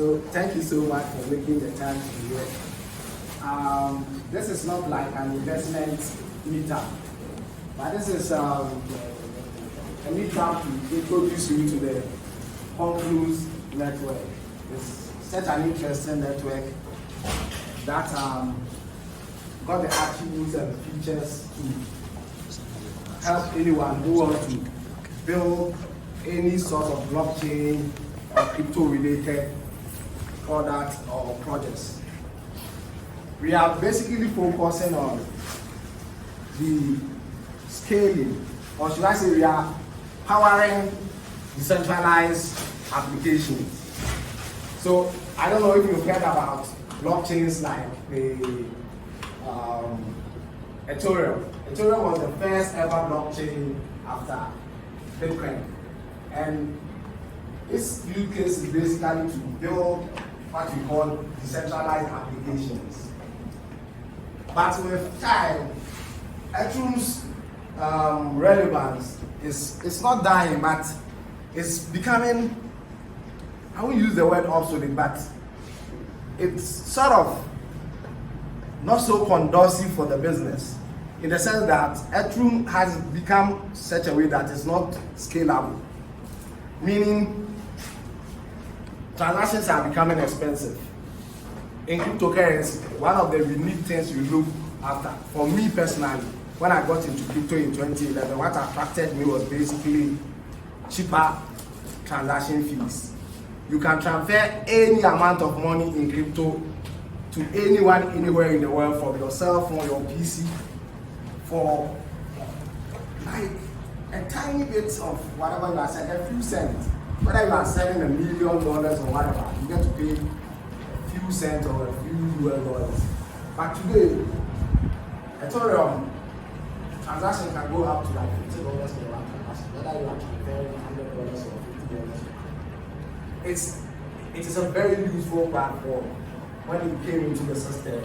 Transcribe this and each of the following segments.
So thank you so much for making the time to be here. This is not like an investment meetup, but this is a meetup to introduce you to the Conflux network. It's such an interesting network that got the attributes and features to help anyone who wants to build any sort of blockchain or crypto-related products or projects. We are basically focusing on the scaling, or should I say we are powering decentralized applications. So I don't know if you've heard about blockchains like the Ethereum. Ethereum was the first ever blockchain after Bitcoin. And its use case is basically to build what we call decentralized applications. But with time, Ethereum's relevance is not dying, but it's becoming, I won't use the word obsolete, but it's sort of not so conducive for the business, in the sense that Ethereum has become such a way that it's not scalable, meaning transactions are becoming expensive. In cryptocurrency, one of the unique things you look after, for me personally, when I got into crypto in 2011, what attracted me was basically cheaper transaction fees. You can transfer any amount of money in crypto to anyone, anywhere in the world, from your cell phone, your PC, for like a tiny bit of whatever you are selling, a few cents. Whether you are selling $1 million or whatever, you get to pay a few cents or a few US. But today, Ethereum transaction can go up to like $50 per one transaction, whether you are transferring $100 or $50. It is a very useful platform. When it came into the system,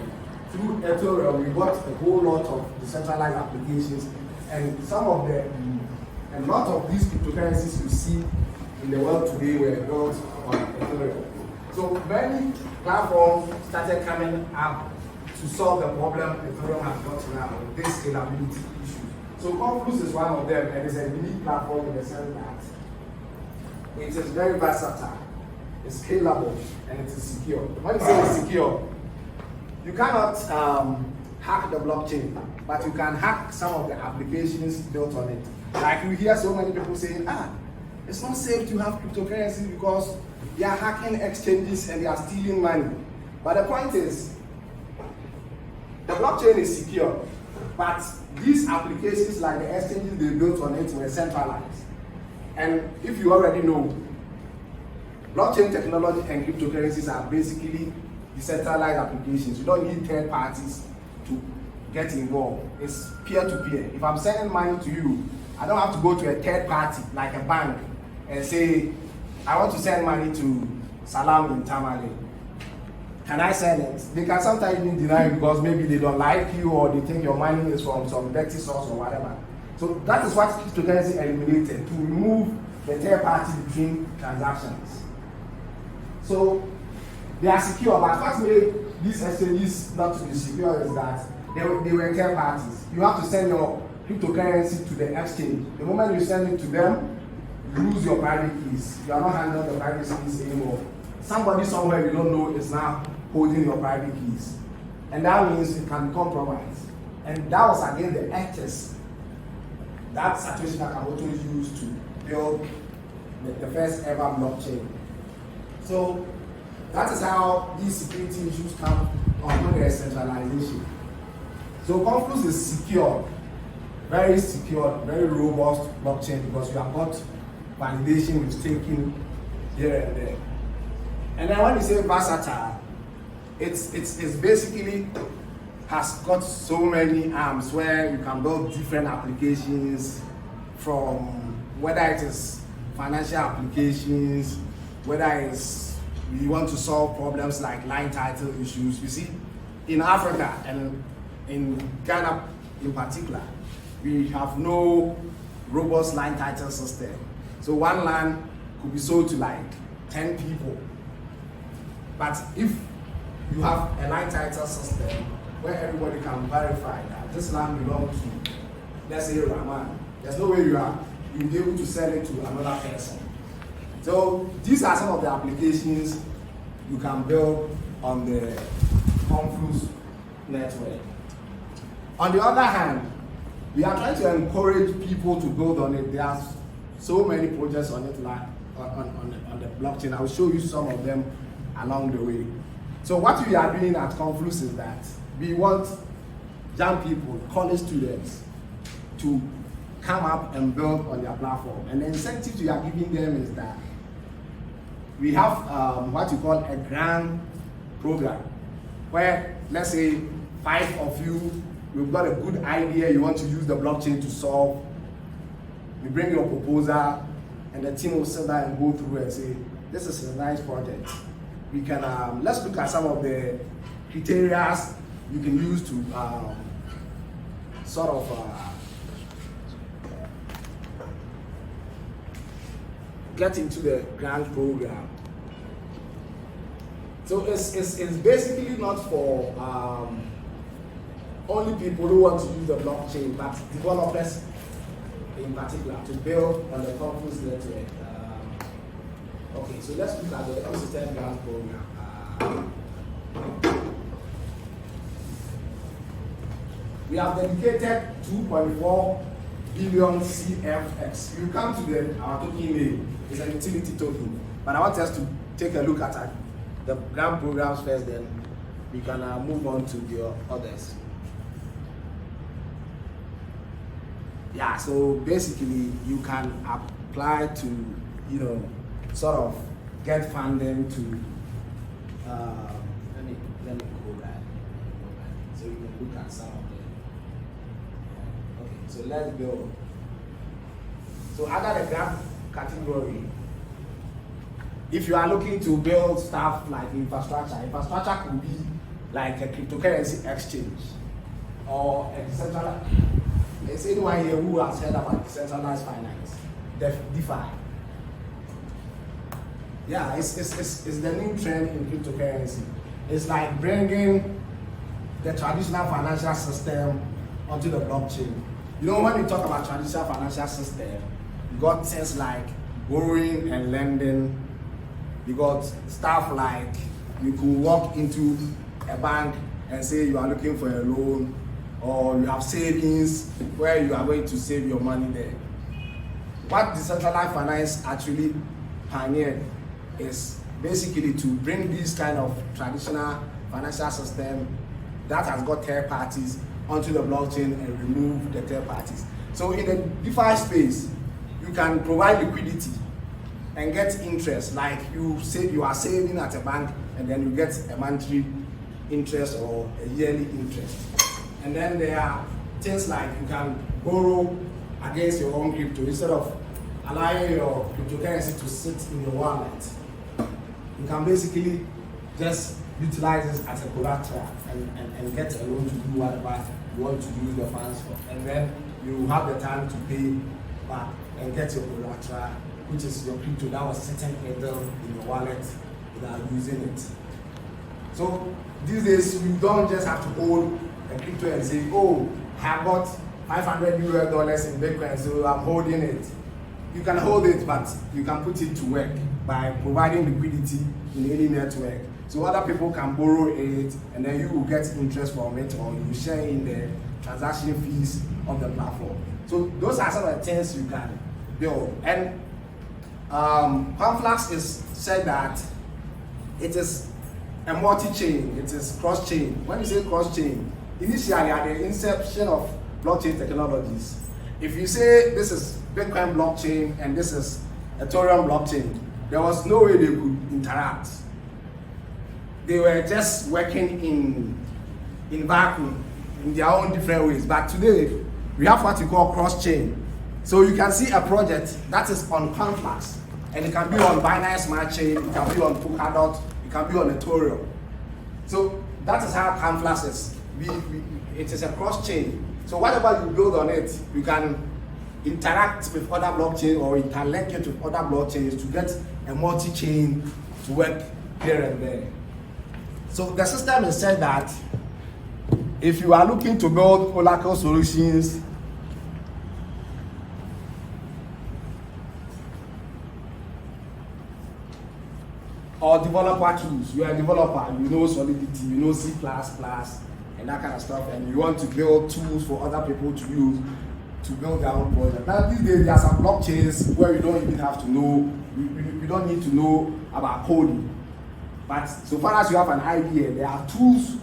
through Ethereum, we got a whole lot of decentralized applications, and a lot of these cryptocurrencies you see in the world today were built on Ethereum. So many platforms started coming up to solve the problem Ethereum has got now, this scalability issue. So Conflux is one of them, and it's a unique platform in the sense that it is very versatile, it's scalable, and it is secure. When you say it's secure, you cannot hack the blockchain, but you can hack some of the applications built on it. Like you hear so many people saying, it's not safe to have cryptocurrencies because they are hacking exchanges and they are stealing money. But the point is, the blockchain is secure, but these applications like the exchanges they built on it were centralized. And if you already know, blockchain technology and cryptocurrencies are basically decentralized applications. You don't need third parties to get involved. It's peer-to-peer. If I'm sending money to you, I don't have to go to a third party like a bank and say, I want to send money to Salam in Tamale. Can I send it? They can sometimes even deny it because maybe they don't like you or they think your money is from some dirty source or whatever. So that is what cryptocurrency eliminated, to remove the third party between transactions. So they are secure, but what made these exchanges not to be secure is that they were third parties. You have to send your cryptocurrency to the exchange. The moment you send it to them, you lose your private keys. You are not handling the private keys anymore. Somebody somewhere you don't know is now holding your private keys. And that means it can be compromised. And that was again the ethics. That situation that Kamoto used to build the first ever blockchain. So that is how these security issues come on when there is centralization. So Conflux is secure, very robust blockchain because you have got validation with staking here and there. And then when you say versatile, it's basically has got so many arms where you can build different applications, from whether it is financial applications, whether it's you want to solve problems like line title issues. You see, in Africa and in Ghana in particular, we have no robust line title system. So one land could be sold to like 10 people. But if you have a line title system where everybody can verify that this land belongs to, let's say, Rahman, there's no way you'll be able to sell it to another person. So these are some of the applications you can build on the Conflux network. On the other hand, we are trying to encourage people to build on it. There are so many projects on it, like on the blockchain. I will show you some of them along the way. So what we are doing at Conflux is that we want young people, college students, to come up and build on their platform. And the incentives we are giving them is that we have what you call a grant program, where let's say 5 of you, you've got a good idea, you want to use the blockchain to solve, you bring your proposal, and the team will sit down and go through and say, this is a nice project. We can, let's look at some of the criteria you can use to sort of get into the grant program. So it's basically not for only people who want to use the blockchain, but developers in particular to build on the Conflux network. Okay, so let's look at the ecosystem grant program. We have dedicated 2.4 billion CFX. You come to our token name, it's a utility token. But I want us to take a look at the grant programs first, then we can move on to the others. Yeah, so basically you can apply to, you know, sort of get funding to, let me go back. So you can look at some of them. Okay, so let's go. So under the grant category, if you are looking to build stuff like infrastructure could be like a cryptocurrency exchange or a decentralized. Is anyone here who has heard about decentralized finance, DeFi? Yeah, it's the new trend in cryptocurrency. It's like bringing the traditional financial system onto the blockchain. You know, when we talk about traditional financial system, you got things like borrowing and lending. You got stuff like you could walk into a bank and say you are looking for a loan, or you have savings where you are going to save your money there. What decentralized finance actually pioneered is basically to bring this kind of traditional financial system that has got third parties onto the blockchain and remove the third parties. So in the DeFi space, you can provide liquidity and get interest, like you say you are saving at a bank and then you get a monthly interest or a yearly interest. And then there are things like you can borrow against your own crypto instead of allowing your cryptocurrency to sit in your wallet. You can basically just utilize this as a collateral and get a loan to do whatever you want to use the funds for. And then you have the time to pay back and get your collateral, which is your crypto that was sitting idle in your wallet without using it. So these days, you don't just have to hold a crypto and say, oh, I have got $500 in Bitcoin, so I'm holding it. You can hold it, but you can put it to work by providing liquidity in any network. So other people can borrow it, and then you will get interest from it, or you share in the transaction fees of the platform. So those are some of the things you can build. And Conflux is said that it is a multi-chain, it is cross-chain. When you say cross-chain, initially at the inception of blockchain technologies, if you say this is Bitcoin blockchain and this is Ethereum blockchain, there was no way they could interact. They were just working in vacuum in their own different ways. But today, we have what you call cross-chain. So you can see a project that is on Conflux, and it can be on Binance Smart Chain, it can be on Polkadot, it can be on Ethereum. So that is how Conflux is. It is a cross-chain. So whatever you build on it, you can interact with other blockchains, or you can link it with other blockchains to get a multi-chain to work here and there. So the system is said that if you are looking to build Oracle solutions or developer tools, you are a developer, you know Solidity, you know C++, and that kind of stuff, and you want to build tools for other people to use to build their own project. Now these days there are some blockchains where you don't even have to know, you don't need to know about coding. But so far as you have an idea, there are tools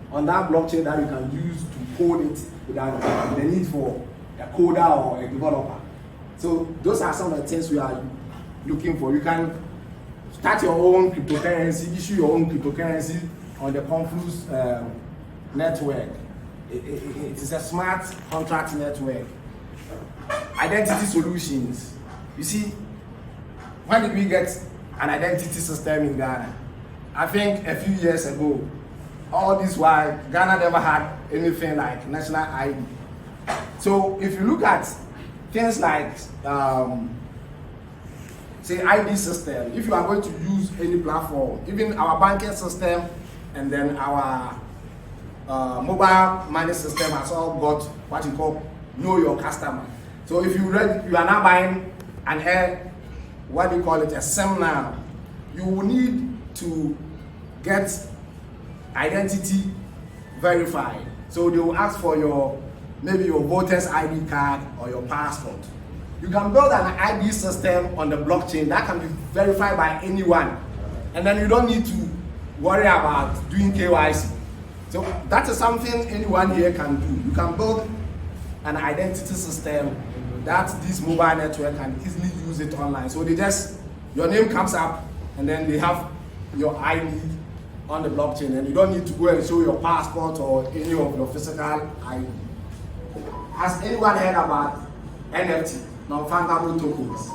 on that blockchain that you can use to code it without the need for a coder or a developer. So those are some of the things we are looking for. You can start your own cryptocurrency, issue your own cryptocurrency on the Conflux network. It is a smart contract network. Identity solutions. You see, when did we get an identity system in Ghana? I think a few years ago. All this while, Ghana never had anything like national ID. So if you look at things like, say ID system, if you are going to use any platform, even our banking system and then our mobile money system has all got what you call know your customer. So if you are now buying what do you call it, a SIM now, you will need to get identity verified. So they will ask for maybe your voter's ID card or your passport. You can build an ID system on the blockchain that can be verified by anyone, and then you don't need to worry about doing KYC. So that is something anyone here can do. You can build an identity system that this mobile network can easily use it online. So your name comes up and then they have your ID on the blockchain, and you don't need to go and show your passport or any of your physical ID. Has anyone heard about NFT, non-fungible tokens?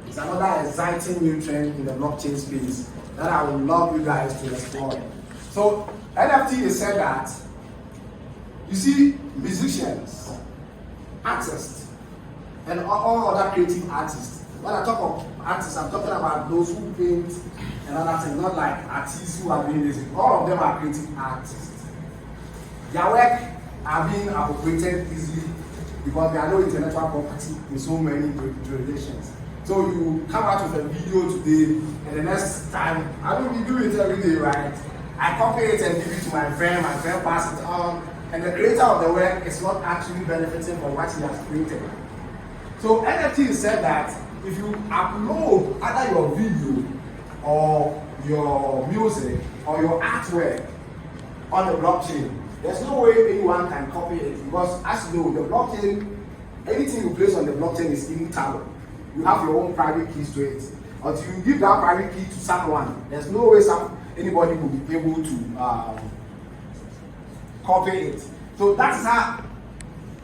It's another exciting new trend in the blockchain space that I would love you guys to explore. So NFT is said that, you see, musicians, artists, and all other creative artists. When I talk of artists, I'm talking about those who paint and other things, not like artists who are doing music. All of them are creative artists. Their work are being appropriated easily because there are no intellectual property in so many jurisdictions. So you come out with a video today, and the next time, I mean, we do it every day, right? I copy it and give it to my friend passes it on, and the creator of the work is not actually benefiting from what he has created. So NFT said that if you upload either your video or your music or your artwork on the blockchain, there's no way anyone can copy it, because as you know, the blockchain, anything you place on the blockchain is immutable. You have your own private keys to it. Until you give that private key to someone, there's no way anybody will be able to copy it. So that's how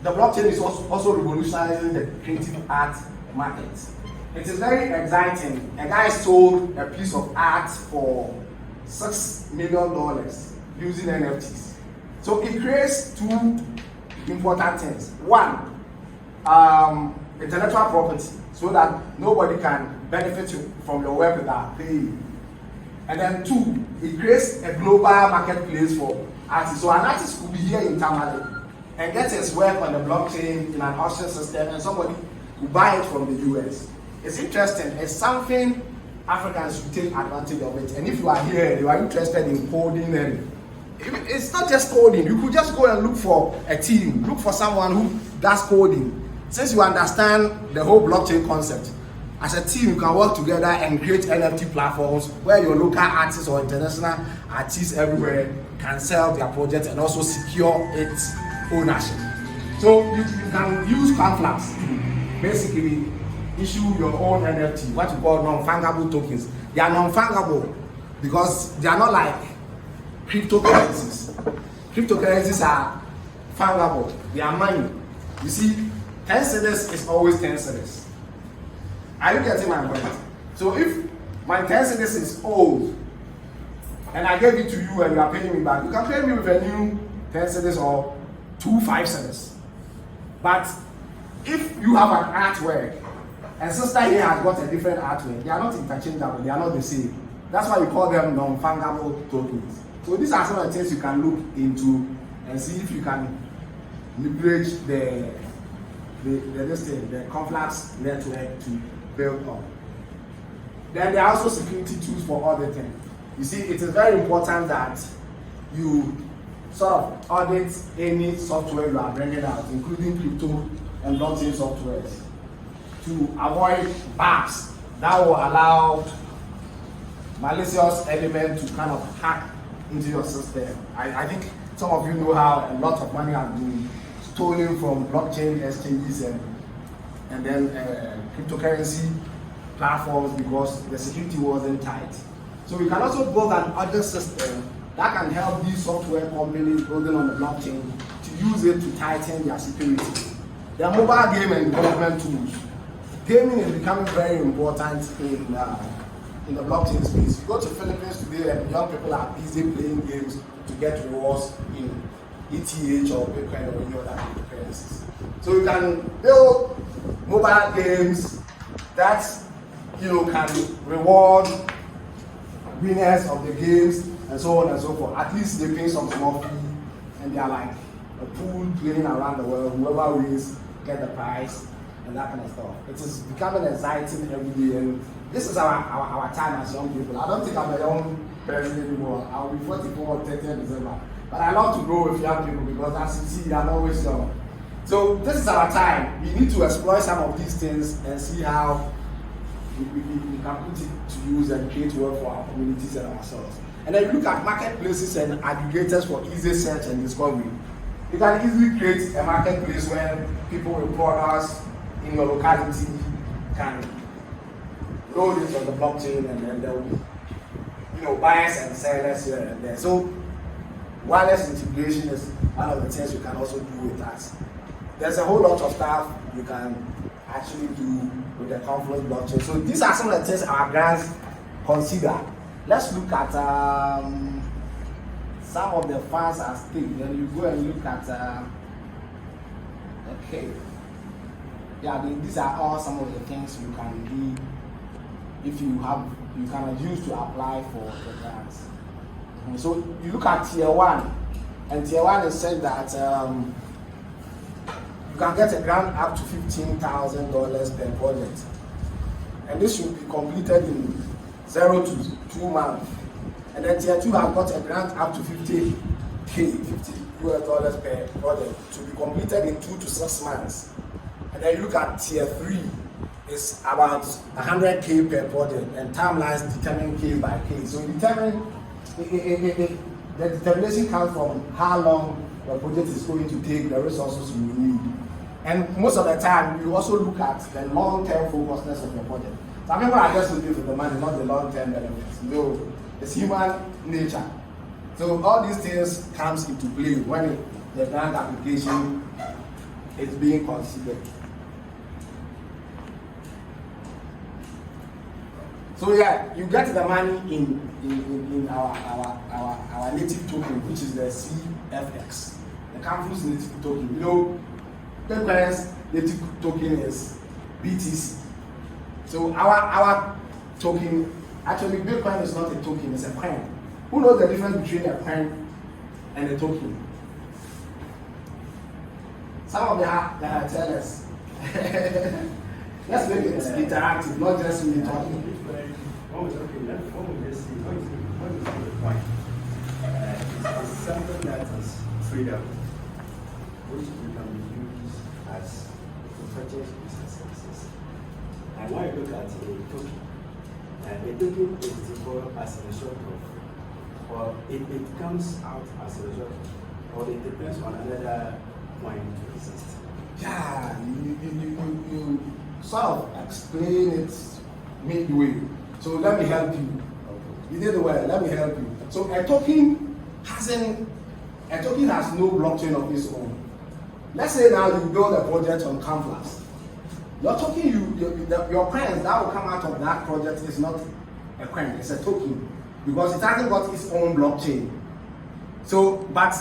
the blockchain is also revolutionizing the creative art market. It is very exciting. A guy sold a piece of art for $6 million using NFTs. So it creates two important things. One, intellectual property, so that nobody can benefit from your work without paying. And then two, it creates a global marketplace for artists. So an artist could be here in Tamale and get his work on the blockchain in an auction system, and somebody will buy it from the US. It's interesting. It's something Africans should take advantage of it. And if you are here, you are interested in coding, and it's not just coding. You could just go and look for a team, look for someone who does coding. Since you understand the whole blockchain concept, as a team, you can work together and create NFT platforms where your local artists or international artists everywhere can sell their project and also secure its ownership. So you can use Conflux to basically issue your own NFT, what you call non-fungible tokens. They are non-fungible because they are not like cryptocurrencies. Cryptocurrencies are fungible. They are money. You see, 10 cedis is always 10 cedis. Are you getting my point? So if my 10 cedis is old and I gave it to you and you are paying me back, you can pay me with a new 10 cedis or 2 5 cedis. But if you have an artwork and sister here has got a different artwork, they are not interchangeable, they are not the same. That's why we call them non-fungible tokens. So these are some of the things you can look into and see if you can leverage the Conflux network to build on. Then there are also security tools for auditing. You see, it is very important that you sort of audit any software you are bringing out, including crypto and blockchain softwares, to avoid bugs that will allow malicious elements to kind of hack into your system. I think some of you know how a lot of money has been stolen from blockchain exchanges and then cryptocurrency platforms because the security wasn't tight. So we can also build an audit system that can help these software companies building on the blockchain to use it to tighten their security. There are mobile game and development tools. Gaming is becoming very important in the blockchain space. You go to Philippines today and young people are busy playing games to get rewards in ETH or Bitcoin or any other cryptocurrencies. So you can build mobile games that can reward winners of the games and so on and so forth. At least they pay some small fee and they are like a pool playing around the world. Whoever wins get the prize and that kind of stuff. It is becoming exciting every day, and this is our time as young people. I don't think I'm a young person anymore. I'll be 44 on 30th December. But I love to grow with young people because as you see, I'm always young. So this is our time. We need to exploit some of these things and see how we can put it to use and create work for our communities and ourselves. And then you look at marketplaces and aggregators for easy search and discovery. You can easily create a marketplace where people with products in your locality can load it on the blockchain, and then there will be buyers and sellers here and there. So wireless integration is one of the things you can also do with that. There's a whole lot of stuff you can actually do with the Conflux blockchain. So these are some of the things our grants consider. Let's look at some of the funds at stake. Then you go and look at these are all some of the things you can do if you can use to apply for the grants. So you look at tier 1, and tier 1 is saying that you can get a grant up to $15,000 per project, and this should be completed in 0 to 2 months. And then tier 2 has got a grant up to $50 per project to be completed in 2 to 6 months. And then you look at tier 3, it's about $100K per project, and timelines determined case by case. So the determination comes from how long the project is going to take, the resources you need. And most of the time, you also look at the long-term focusedness of your project. Some people are just looking for the money, not the long-term benefits. No, it's human nature. So all these things comes into play when the grant application is being considered. So yeah, you get the money in our native token, which is the CFX, the Conflux native token. Bitcoin's native token is BTC. So our token, actually Bitcoin is not a token, it's a coin. Who knows the difference between a coin and a token? Some of the tell us. Let's make it interactive, not just me talking. It's something that is freedom, which can be used as to purchase goods and services. And when you look at a token is developed as a result of, or it comes out as a result of, or it depends on another coin to exist. Yeah, you sort of explain it midway. So let me help you. You did well, let me help you. So a token has no blockchain of its own. Let's say now you build a project on Conflux. Your token, your coins that will come out of that project is not a coin, it's a token, because it hasn't got its own blockchain. So, but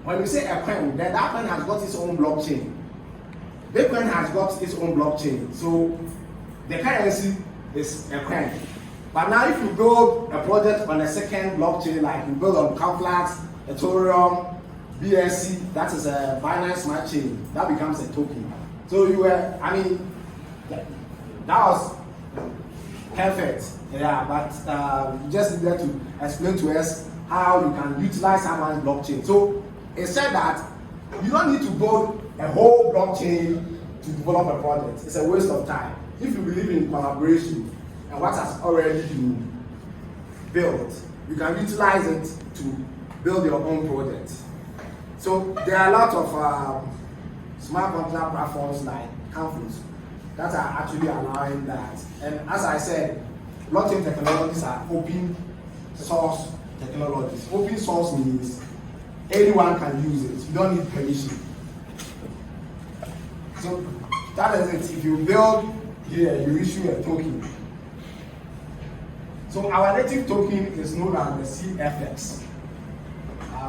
when we say a coin, then that coin has got its own blockchain. Bitcoin has got its own blockchain. So the currency is a coin. But now if you build a project on a second blockchain, like you build on Conflux, Ethereum, BSC, that is a Binance Smart Chain, that becomes a token. So you were, I mean, that was perfect, yeah, but you just needed to explain to us how you can utilize someone's blockchain. So it said that you don't need to build a whole blockchain to develop a project. It's a waste of time. If you believe in collaboration and what has already been built, you can utilize it to build your own project. So there are a lot of smart contract platforms like Conflux that are actually allowing that. And as I said, blockchain technologies are open source technologies. Open source means anyone can use it. You don't need permission. So that is it. If you build here, you issue a token. So our native token is known as the CFX.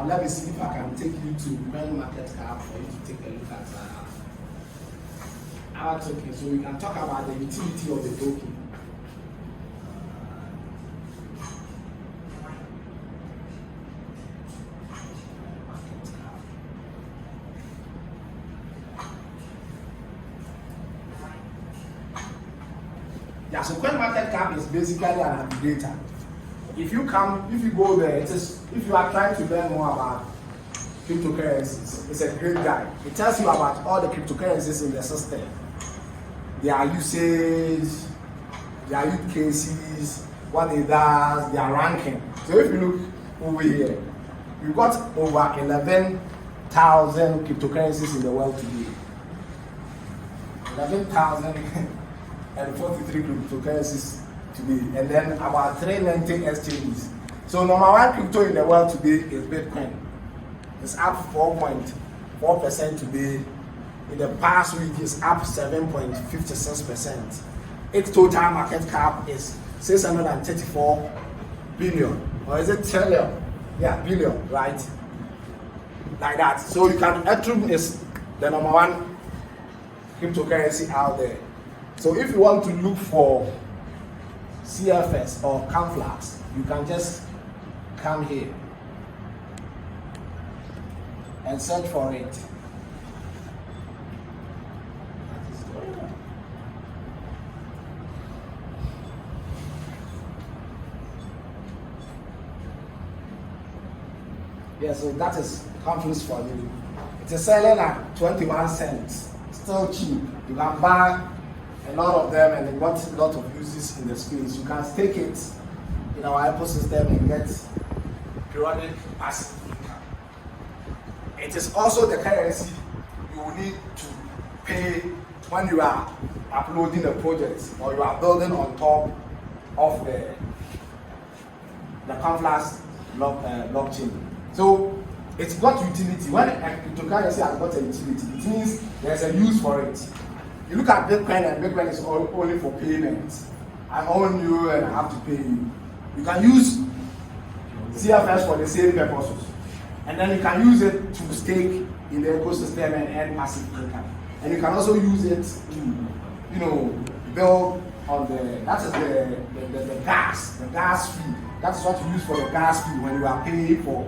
Let me see if I can take you to CoinMarketCap for you to take a look at our token. So we can talk about the utility of the token. Yeah, so CoinMarketCap is basically an aggregator. If you go there, if you are trying to learn more about cryptocurrencies, it's a great guide. It tells you about all the cryptocurrencies in the system, their usage, their use cases, what it does, their ranking. So if you look over here, we've got over 11,000 cryptocurrencies in the world today. 11,043 cryptocurrencies today, and then about 390 exchanges. So number one crypto in the world today is Bitcoin. It's up 4.4% today. In the past week, it's up 7.56%. Its total market cap is 634 billion, or is it trillion? Yeah, billion, right? Like that. So you can, Ethereum is the number one cryptocurrency out there. So if you want to look for CFS or Conflux, you can just come here and search for it. Yeah, so that is Conflux for you. It is selling at 21 cents. Still cheap. You can buy a lot of them, and they've got a lot of uses in the space. You can stake it in our ecosystem and get periodic passive income. It is also the currency you will need to pay when you are uploading a project or you are building on top of the Conflux blockchain. So it's got utility. When a cryptocurrency has got a utility, it means there's a use for it. You look at Bitcoin, and Bitcoin is only for payment. I own you and I have to pay you. You can use CFS for the same purposes. And then you can use it to stake in the ecosystem and earn passive income. And you can also use it to, build on the gas fee. That's what you use for the gas fee when you are paying for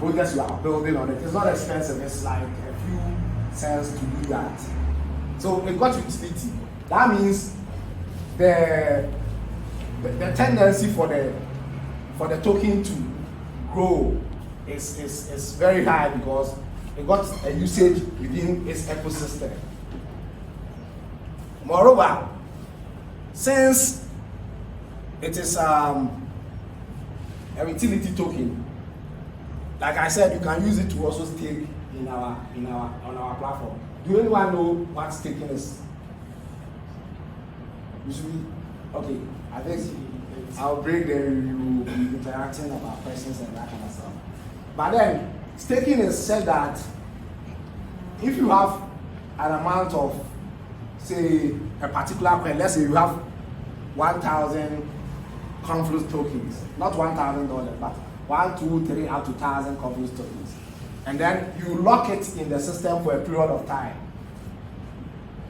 projects you are building on it. It's not expensive. It's like a few cents to do that. So it got utility. That means the tendency for the token to grow is very high because it got a usage within its ecosystem. Moreover, since it is a utility token, like I said, you can use it to also stake on our platform. Do anyone know what staking is? Usually, okay, I think I'll break them, you will be interacting about questions and that kind of stuff. But then, staking is said that if you have an amount of, say, a particular coin, let's say you have 1,000 Conflux tokens, not $1,000, but 1, 2, 3, up to 1,000 Conflux tokens. And then you lock it in the system for a period of time.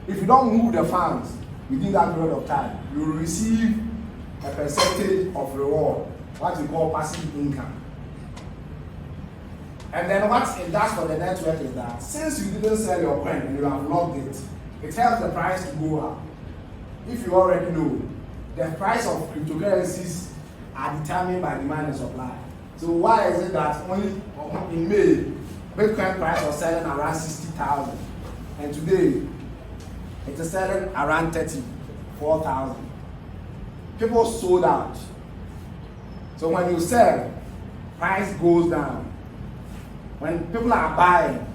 If you don't move the funds within that period of time, you will receive a percentage of reward, what we call passive income. And then what it does for the network is that since you didn't sell your coin and you have locked it, it helps the price to go up. If you already know, the price of cryptocurrencies are determined by demand and supply. So why is it that only in May, Bitcoin price was selling around 60,000, and today it is selling around 34,000? People sold out. So when you sell, price goes down. When people are buying,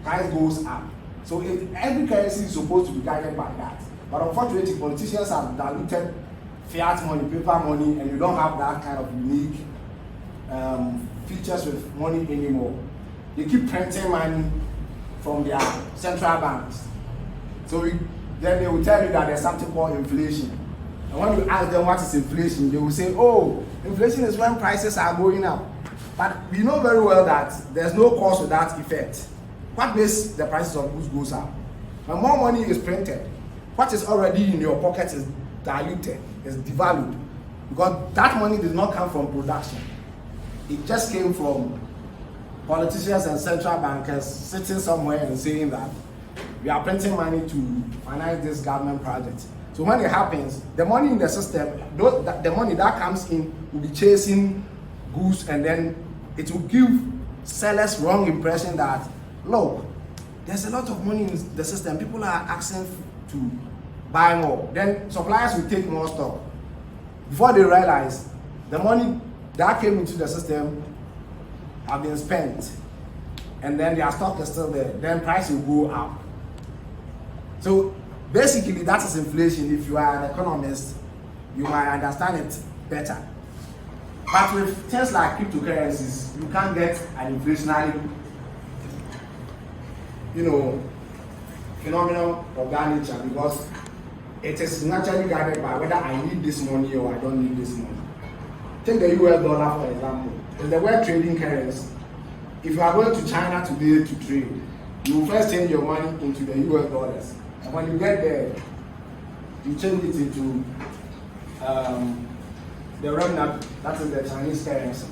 price goes up. So every currency is supposed to be guided by that. But unfortunately, politicians have diluted fiat money, paper money, and you don't have that kind of unique features with money anymore. They keep printing money from their central banks. So then they will tell you that there's something called inflation. And when you ask them what is inflation, they will say, oh, inflation is when prices are going up. But we know very well that there's no cause of that effect. What makes the prices of goods goes up? When more money is printed, what is already in your pocket is diluted, is devalued. Because that money did not come from production. It just came from politicians and central bankers sitting somewhere and saying that we are printing money to finance this government project. So when it happens, the money in the system, the money that comes in will be chasing goods, and then it will give sellers wrong impression that, look, there's a lot of money in the system. People are asking to buy more. Then suppliers will take more stock. Before they realize the money that came into the system have been spent, and then their stock is still there, then price will go up. So basically that is inflation. If you are an economist, you might understand it better. But with things like cryptocurrencies, you can't get an inflationary, phenomenon of that nature, because it is naturally guided by whether I need this money or I don't need this money. Take the US dollar for example. It's the world trading currency. If you are going to China today to trade, you will first change your money into the US dollars. And when you get there, you change it into the renminbi, that is the Chinese currency.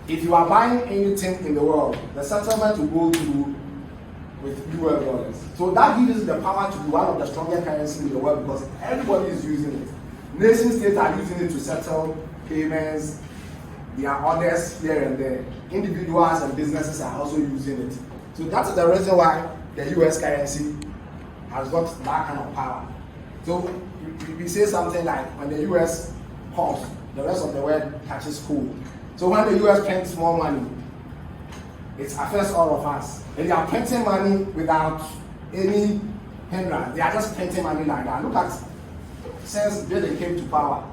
If you are buying anything in the world, the settlement will go through with US dollars. So that gives us the power to be one of the strongest currencies in the world, because everybody is using it. Nation states are using it to settle payments. There are others here and there. Individuals and businesses are also using it. So that's the reason why the US currency has got that kind of power. So we say something like, when the US comes, the rest of the world catches cold. So when the US prints more money, it affects all of us. And they are printing money without any hindrance. They are just printing money like that. Look at, since they came to power,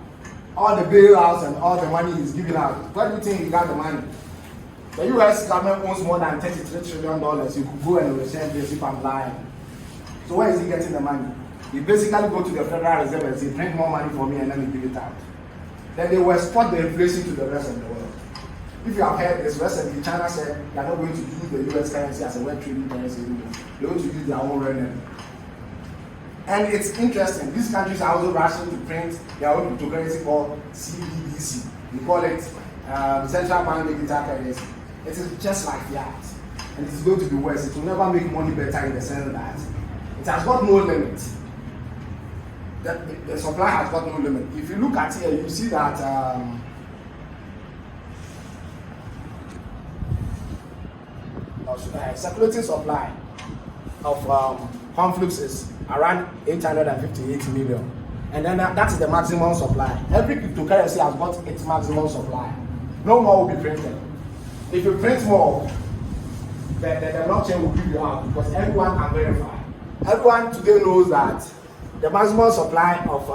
all the bailouts and all the money is given out. Where do you think he got the money? The US government owns more than $33 trillion. You could go and research this if I'm lying. So where is he getting the money? He basically go to the Federal Reserve and say, print more money for me and let me give it out. Then they will export the inflation to the rest of the world. If you have heard this, recently China said they are not going to use the US currency as a world trading currency anymore. They are going to use their own renminbi. And it's interesting, these countries are also rushing to print their own cryptocurrency called CBDC. We call it Central Bank Digital Currency. It is just like fiat. And it's going to be worse. It will never make money better in the sense that it has got no limit. The supply has got no limit. If you look at here, you see that circulating supply of Conflux is around 858 million. And then that is the maximum supply. Every cryptocurrency has got its maximum supply. No more will be printed. If you print more, the blockchain will give you out, because everyone can verify. Everyone today knows that the maximum supply of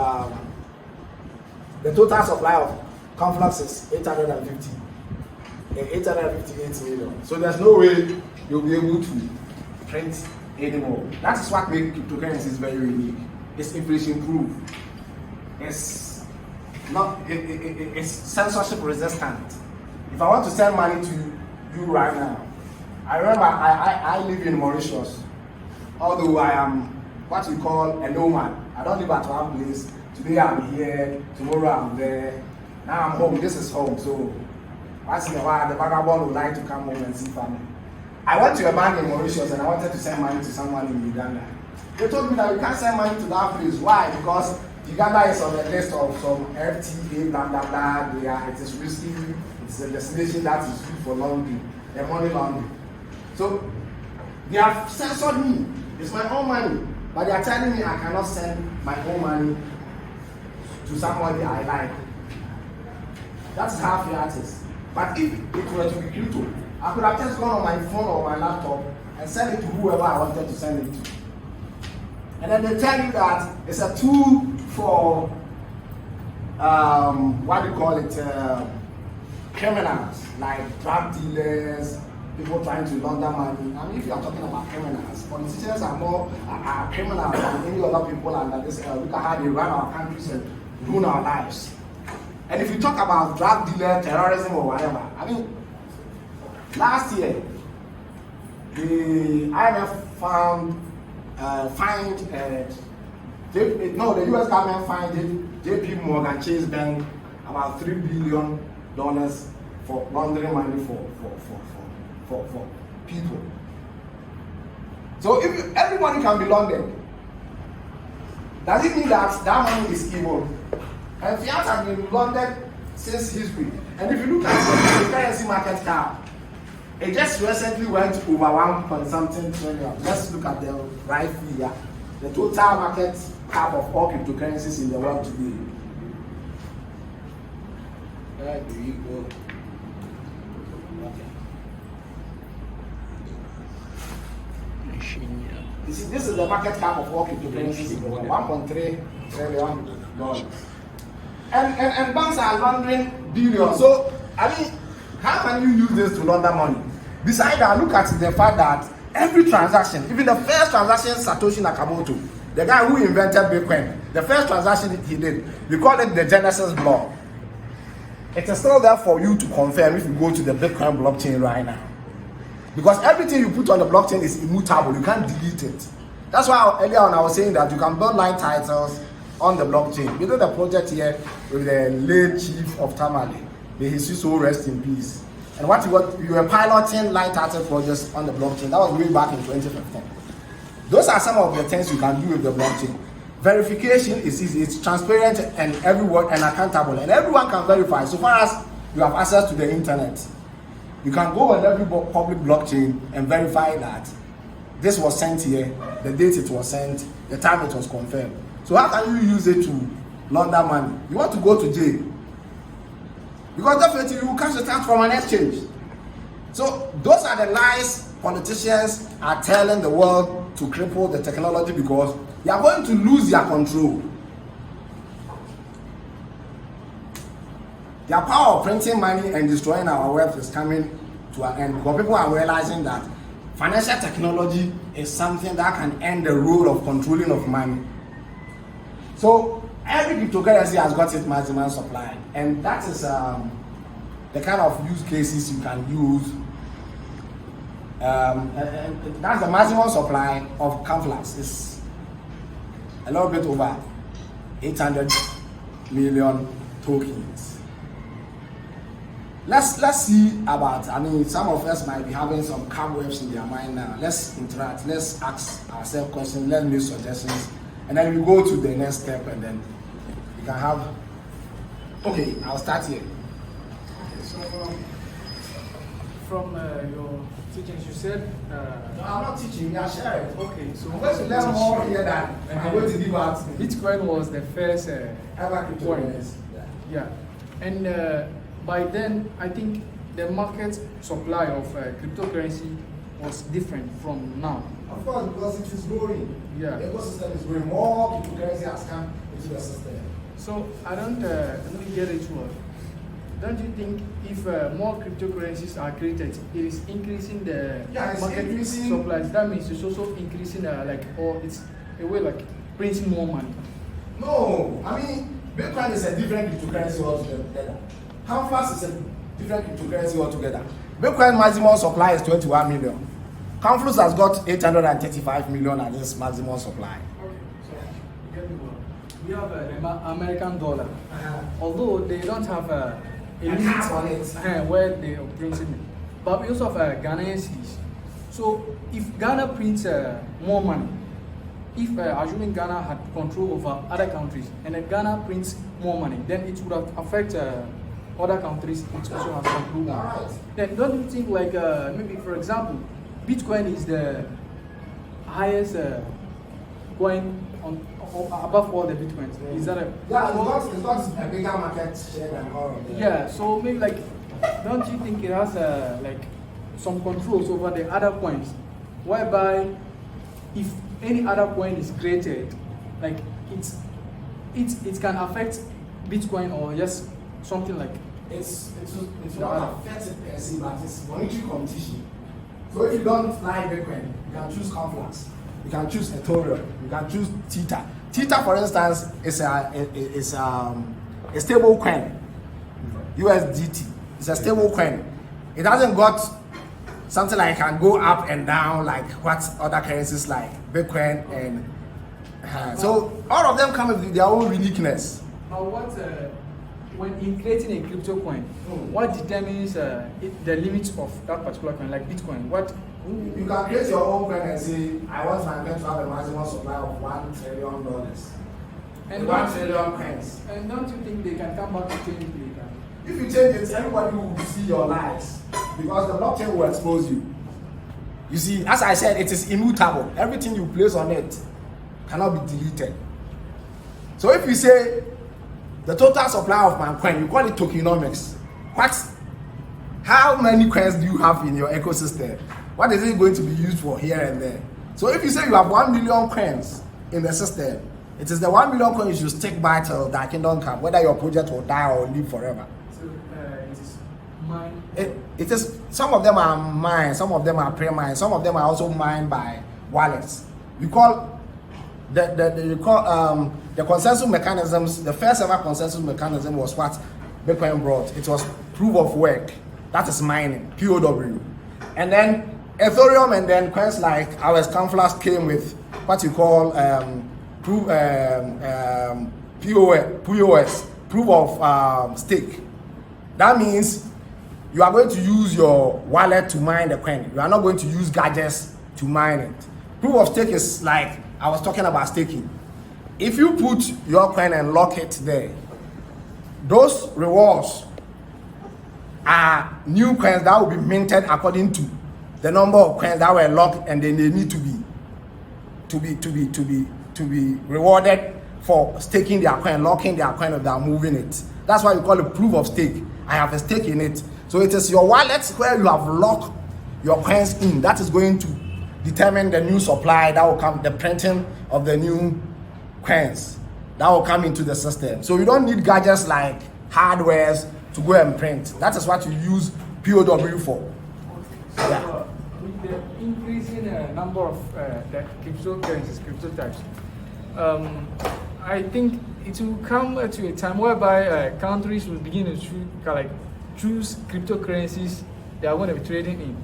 the total supply of Conflux is 858 million. So there's no way you'll be able to print anymore. That is what makes cryptocurrencies very unique. It's inflation proof. It's censorship resistant. If I want to send money to you right now, I remember I live in Mauritius, although I am what we call a nomad. I don't live at one place. Today I'm here, tomorrow I'm there. Now I'm home. This is home. So once in a while, the vagabond would like to come home and see family. I went to a bank in Mauritius and I wanted to send money to someone in Uganda. They told me that you can't send money to that place. Why? Because Uganda is on the list of some FTA, blah, blah, blah. It is risky. It's a destination that is good for laundry, money laundering. So they have censored me. It's my own money. But they are telling me I cannot send my own money to somebody I like. That's how fair it is. But if it were to be crypto, I could have just gone on my phone or my laptop and send it to whoever I wanted to send it to. And then they tell you that it's a tool for what do you call it? Criminals like drug dealers, people trying to launder money. I mean, if you are talking about criminals, politicians are more criminals than any other people under this. Look at how they run our countries and ruin our lives. And if you talk about drug dealer, terrorism, or whatever, I mean, last year the IMF the US government fined JP Morgan Chase Bank about $3 billion for laundering money for people. So if everybody can be laundered, does it mean that that money is evil? And fiat has been laundered since history. And if you look at the currency market cap, it just recently went over 1.something trillion. Let's look at the right figure. The total market cap of all cryptocurrencies in the world today. Where do you go? Okay. You see, this is the market cap of all cryptocurrencies in the world. $1.3 trillion. And banks are laundering billions. So, I mean, how can you use this to launder money? Besides that, look at the fact that every transaction, even the first transaction Satoshi Nakamoto, the guy who invented Bitcoin, the first transaction he did, we call it the Genesis block. It is still there for you to confirm if you go to the Bitcoin blockchain right now. Because everything you put on the blockchain is immutable, you can't delete it. That's why earlier on I was saying that you can build line titles on the blockchain. We did a project here with the late chief of Tamale. May his soul rest in peace. And we were piloting light title projects on the blockchain. That was way back in 2015. Those are some of the things you can do with the blockchain. Verification is easy, it's transparent and everyone and accountable, and everyone can verify. So far as you have access to the internet, you can go on every public blockchain and verify that this was sent here, the date it was sent, the time it was confirmed. So how can you use it to launder money? You want to go to jail. Because definitely you will catch the tax from an exchange. So those are the lies politicians are telling the world to cripple the technology because they are going to lose their control. Their power of printing money and destroying our wealth is coming to an end because people are realizing that financial technology is something that can end the role of controlling of money. So every cryptocurrency has got its maximum supply, and that is the kind of use cases you can use. And that's the maximum supply of Conflux. It's a little bit over 800 million tokens. Let's see about. I mean, some of us might be having some cobwebs in their mind now. Let's interact. Let's ask ourselves questions. Let's make suggestions, and then we go to the next step, and then we can have. Okay, I'll start here. Okay, so from your teachings, you said. No, I'm not teaching. We are sharing. Okay, so I'm going to learn more here than I'm going to give out. Bitcoin was the first ever cryptocurrency. Yeah, and by then I think the market supply of cryptocurrency was different from now. Of course, because it is growing. Yeah. The ecosystem is growing. More cryptocurrency has come into the system. So I don't get it well. Don't you think if more cryptocurrencies are created, it is increasing the market increasing supply? That means it's also increasing or it's a way like printing more money. No, I mean Bitcoin is a different cryptocurrency altogether. Conflux is a different cryptocurrency altogether. Bitcoin maximum supply is 21 million. Conflux has got 835 million as its maximum supply. Okay, so you get me well. we have the American dollar. Although they don't have a cap on it where they are printing it. But we also have Ghanaian cedis. So if Ghana prints more money, if assuming Ghana had control over other countries and then Ghana prints more money, then it would have affect other countries which also have control. Right. Then don't you think like maybe for example, Bitcoin is the highest coin on above all the Bitcoins? Is that a it's got a bigger market share than all of them. yeah? So maybe like, don't you think it has like some controls over the other coins, whereby if any other coin is created, like it can affect Bitcoin or just something like It's not affected per se, but it's monetary competition. So if you don't like Bitcoin, you can choose Conflux, you can choose Ethereum, you can choose Theta. Theta, for instance, is a stable coin, USDT. It's a stable coin. It hasn't got something like can go up and down like what other currencies like Bitcoin and so all of them come with their own uniqueness. Now what when in creating a crypto coin, what determines the limits of that particular coin, like Bitcoin? What you can create your own coin and say, I want my coin to have a maximum supply of $1 trillion. And 1 trillion coins. And don't you think they can come back to change it later? If you change it, everybody will see your lies because the blockchain will expose you. You see, as I said, it is immutable. Everything you place on it cannot be deleted. So if you say the total supply of my coin, you call it tokenomics. How many coins do you have in your ecosystem? What is it going to be used for here and there? So if you say you have 1 million coins in the system, it is the 1 million coins you stick by till that kingdom come, whether your project will die or live forever. So it is mine. It is, some of them are mined, some of them are pre-mined, some of them are also mined by wallets. You call the consensus mechanisms. The first ever consensus mechanism was what Bitcoin brought. It was proof of work. That is mining, POW. And then Ethereum and then coins like ours, Conflux, came with what you call POS, proof of stake. That means you are going to use your wallet to mine the coin. You are not going to use gadgets to mine it. Proof of stake is like I was talking about staking. If you put your coin and lock it there, those rewards are new coins that will be minted according to the number of coins that were locked, and then they need to be rewarded for staking their coin, locking their coin, if they are moving it. That's why you call it proof of stake. I have a stake in it. So it is your wallet where you have locked your coins in that is going to determine the new supply that will come, the printing of the new coins that will come into the system. So you don't need gadgets like hardwares to go and print. That is what you use POW for. So, yeah. With the increasing number of the cryptocurrencies, crypto types, I think it will come to a time whereby countries will begin to choose cryptocurrencies they are going to be trading in.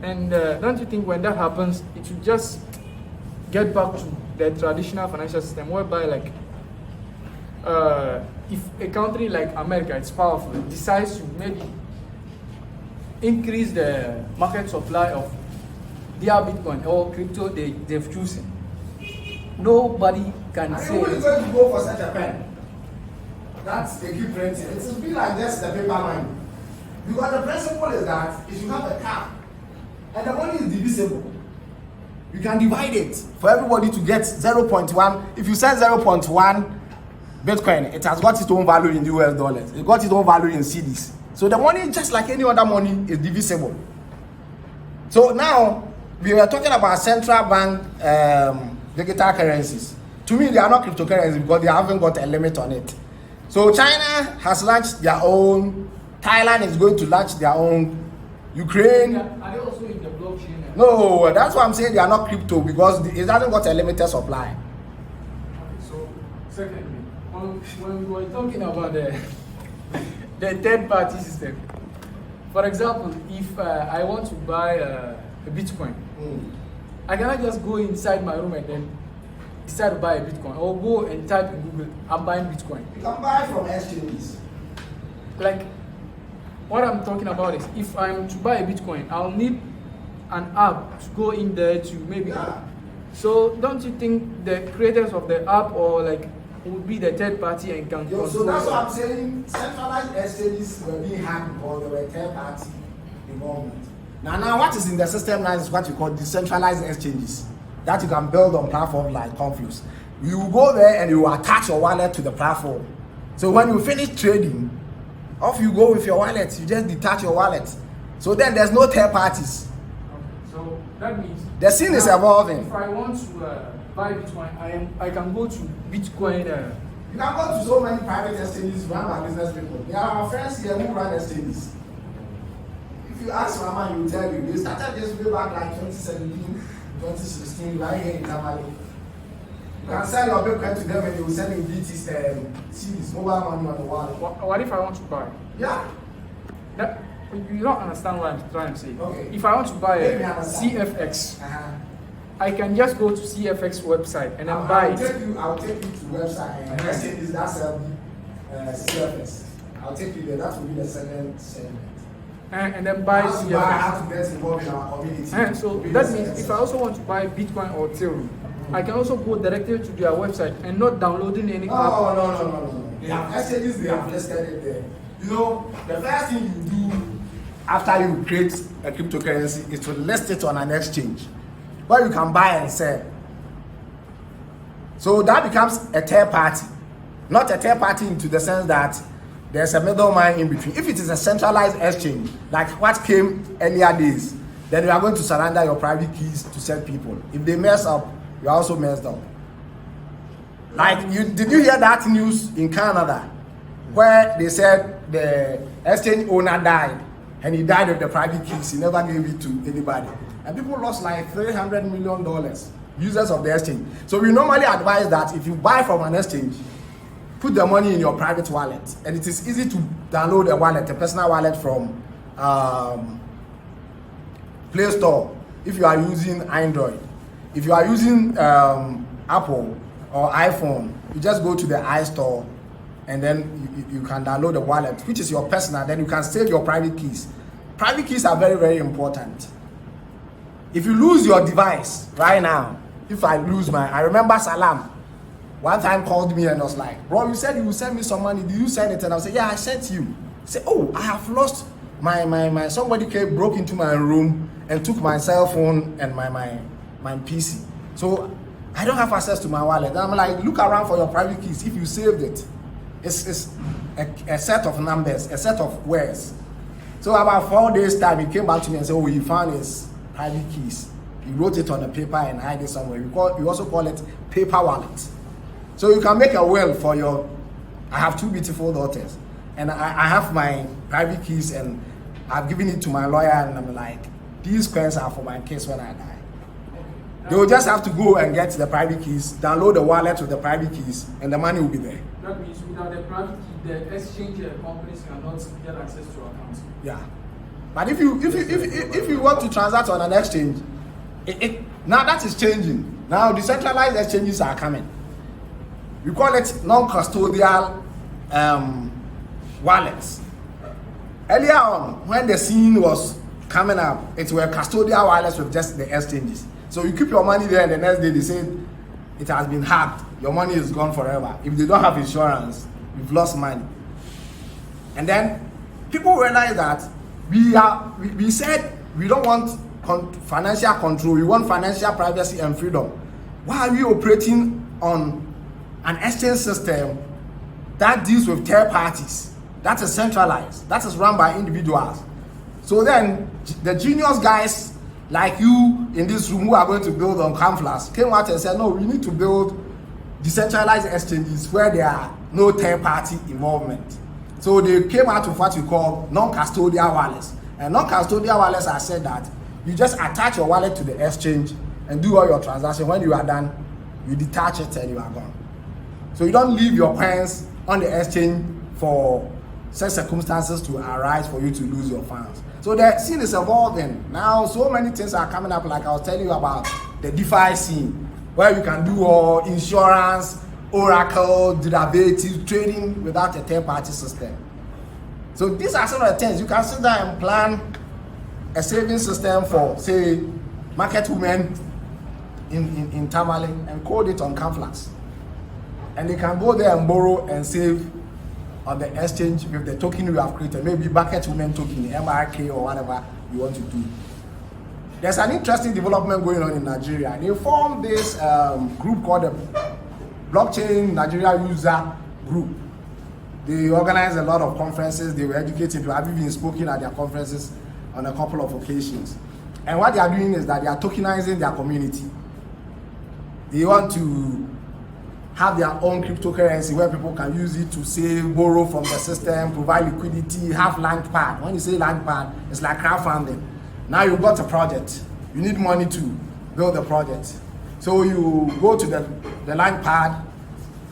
And don't you think when that happens, it will just get back to the traditional financial system whereby like if a country like America, it's powerful, decides to maybe increase the market supply of their Bitcoin or crypto they've chosen, nobody can say. Who is going to go for such a pen? That's the keep printing. It will be like just the paper money. Because the principle is that if you have a cap and the money is divisible, you can divide it for everybody to get 0.1. If you send 0.1 Bitcoin, it has got its own value in US dollars. It got its own value in cedis. So the money, just like any other money, is divisible. So now we are talking about central bank digital currencies. To me, they are not cryptocurrencies because they haven't got a limit on it. So China has launched their own. Thailand is going to launch their own. Ukraine. Are they also in the blockchain? No, that's why I'm saying they are not crypto because it hasn't got a limited supply. Okay, so secondly, when we were talking about the third-party system, for example, if I want to buy a Bitcoin, I cannot just go inside my room and then decide to buy a Bitcoin, or go and type in Google, I'm buying Bitcoin. You can buy from exchanges. Like, what I'm talking about is, if I'm to buy a Bitcoin, I'll need an app to go in there to maybe. Yeah. So don't you think the creators of the app or like would be the third party and can So control that's it? what I'm saying. Centralized exchanges were being hacked because there were third party involvement. Now, what is in the system now is what you call decentralized exchanges that you can build on platforms like Conflux. You will go there and you will attach your wallet to the platform. So when you finish trading, off you go with your wallet. You just detach your wallet. So then there's no third parties. Okay. So that means The scene is evolving. If I want to buy Bitcoin, I can go to Bitcoin. You can go to so many private exchanges run by business people. There are our friends here who run exchanges. If you ask Mama, he will tell you. They started this way back like 2017, 2016, right here in Tamale. You can sell your Bitcoin to them and they will send you BT's CDs, mobile money on the wallet. What if I want to buy? Yeah. That, you don't understand what I'm trying to say. Okay. If I want to buy Let me a understand. CFX, Uh-huh. I can just go to CFX website and then buy it. I'll take you to website and exchanges that sell CFS. I'll take you there. That will be the second segment. And then buy How to buy, CFX. how to get involved in our community. And so that means if I also want to buy Bitcoin or Ethereum, I can also go directly to their website and not downloading any app. No. They have exchanges, they have listed it there. You know, the first thing you do after you create a cryptocurrency is to list it on an exchange where you can buy and sell. So that becomes a third party. Not a third party into the sense that there's a middleman in between. If it is a centralized exchange, like what came earlier days, then you are going to surrender your private keys to certain people. If they mess up, you are also messed up. Like, did you hear that news in Canada where they said the exchange owner died and he died with the private keys, he never gave it to anybody, and people lost like $300 million, users of the exchange. So we normally advise that if you buy from an exchange, put the money in your private wallet, and it is easy to download a wallet, a personal wallet from Play Store if you are using Android. If you are using Apple or iPhone, you just go to the iStore and then you can download the wallet, which is your personal. Then you can save your private keys. Private keys are very, very important. If you lose your device right now, if I lose mine, I remember Salam one time called me and was like, bro, you said you would send me some money. Did you send it? And I said, yeah, I sent you. He said, oh, I have lost my somebody broke into my room and took my cell phone and my PC. So I don't have access to my wallet. And I'm like, look around for your private keys. If you saved it, it's a set of numbers, a set of words. So about 4 days time, he came back to me and said, oh, he found his private keys. He wrote it on a paper and hide it somewhere. We also call it paper wallet. So you can make a will for your, I have 2 beautiful daughters and I have my private keys and I've given it to my lawyer and I'm like, these coins are for my kids when I die. They will just have to go and get the private keys, download the wallet with the private keys, and the money will be there. That means without the private key, the exchange companies cannot get access to accounts. Yeah, but if you want to transact on an exchange, now that is changing. Now decentralized exchanges are coming. We call it non-custodial wallets. Earlier on, when the scene was coming up, it were custodial wallets with just the exchanges. So you keep your money there and the next day they say it has been hacked. Your money is gone forever. If they don't have insurance, you've lost money. And then people realize that we said we don't want financial control. We want financial privacy and freedom. Why are we operating on an exchange system that deals with third parties? That is centralized. That is run by individuals. So then the genius guys like you in this room who are going to build on Conflux came out and said, no, we need to build decentralized exchanges where there are no third-party involvement. So they came out with what you call non-custodial wallets. And non-custodial wallets are said that you just attach your wallet to the exchange and do all your transactions. When you are done, you detach it and you are gone. So you don't leave your coins on the exchange for such circumstances to arise for you to lose your funds. So the scene is evolving. Now so many things are coming up, like I was telling you about the DeFi scene. where you can do all insurance, oracle, derivative, trading without a third-party system. So these are some of the things. You can sit down and plan a saving system for, say, market women in Tamale and code it on Conflux. And they can go there and borrow and save on the exchange with the token you have created, maybe bucket women token, MRK or whatever you want to do. There's an interesting development going on in Nigeria. They formed this group called the Blockchain Nigeria User Group. They organized a lot of conferences. They were educated people. I've even spoken at their conferences on a couple of occasions. And what they are doing is that they are tokenizing their community. They want to have their own cryptocurrency where people can use it to save, borrow from the system, provide liquidity, have launch pad. When you say launch pad, it's like crowdfunding. Now you've got a project. You need money to build the project. So you go to the launch pad,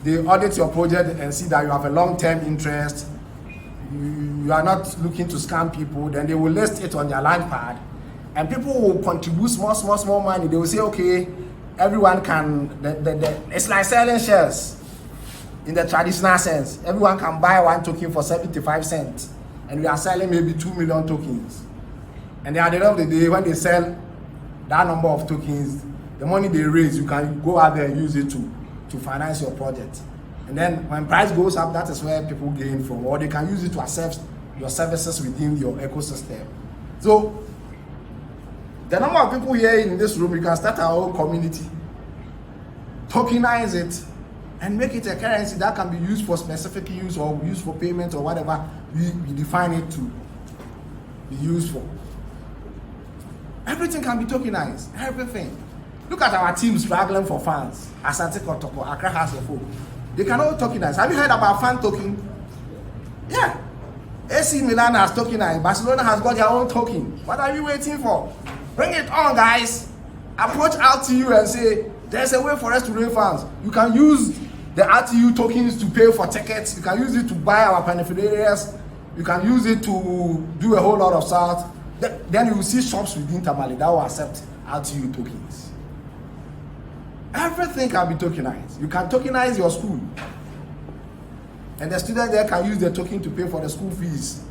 they audit your project and see that you have a long-term interest. You are not looking to scam people. Then they will list it on their launch pad. And people will contribute small money. They will say, okay, everyone can, it's like selling shares in the traditional sense. Everyone can buy one token for 75 cents. And we are selling maybe 2 million tokens. And then at the end of the day, when they sell that number of tokens, the money they raise, you can go out there and use it to finance your project. And then when price goes up, that is where people gain from, or they can use it to accept your services within your ecosystem. So the number of people here in this room, we can start our own community, tokenize it, and make it a currency that can be used for specific use or used for payment or whatever we define it to be used for. Everything can be tokenized, everything. Look at our team struggling for funds. Asante Kotoko, Accra House of Hope. They can all tokenize. Have you heard about fan token? Yeah. AC Milan has tokenized. Barcelona has got their own token. What are you waiting for? Bring it on, guys. Approach RTU and say, there's a way for us to raise funds. You can use the RTU tokens to pay for tickets. You can use it to buy our paraphernalia. You can use it to do a whole lot of stuff. Then you will see shops within Tamale that will accept RTU tokens. Everything can be tokenized. You can tokenize your school. And the students there can use the token to pay for the school fees.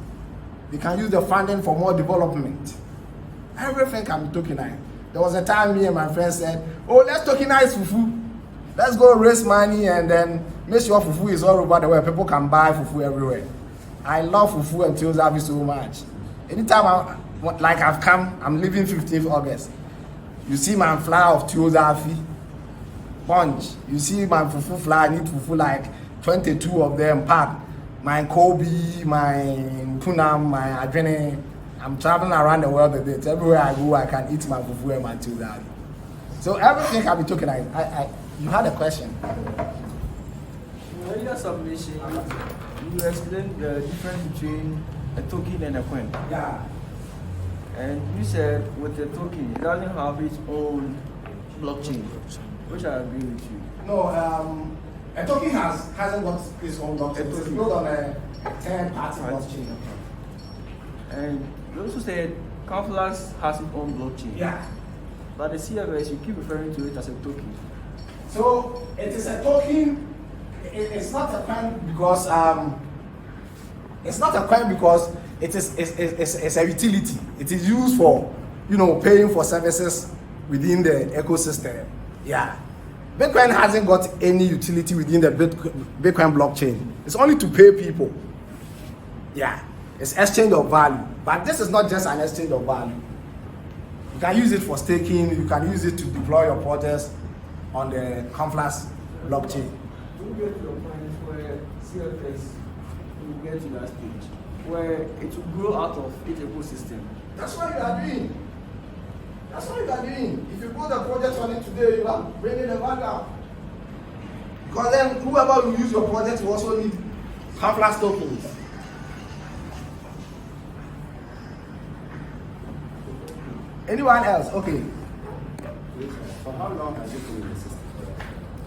They can use the funding for more development. Everything can be tokenized. There was a time me and my friends said, oh, let's tokenize fufu. Let's go raise money and then make sure fufu is all over the world. People can buy fufu everywhere. I love fufu and Tiozavi so much. Anytime I've come, I'm leaving 15th August. You see my flower of Tiozavi. Punch. You see my fufu flour, I need fufu like 22 of them packed. My Kobe, my Punam, my Adrene. I'm traveling around the world a bit. Everywhere I go, I can eat my fufu and my Tuesday. So everything can be tokenized. You had a question. In your submission, you explained the difference between a token and a coin. Yeah. And you said with the token, it doesn't have its own blockchain. Which I agree with you. No, a token hasn't got its own blockchain. It's built on a third-party blockchain. And you also said Conflux has its own blockchain. Yeah. But the CFS, you keep referring to it as a token. So it is a token. It's not a coin because it's a utility. It is used for paying for services within the ecosystem. Yeah. Bitcoin hasn't got any utility within the Bitcoin blockchain. It's only to pay people. Yeah. It's exchange of value. But this is not just an exchange of value. You can use it for staking. You can use it to deploy your projects on the Conflux blockchain. We'll get to the point where CFS will get to that stage where it will grow out of its ecosystem. That's what you are doing. That's what you are doing. If you put the project on it today, you are bringing the value up. Because then whoever will use your project will also need Conflux tokens. Anyone else? Okay. For how long has it been in the system?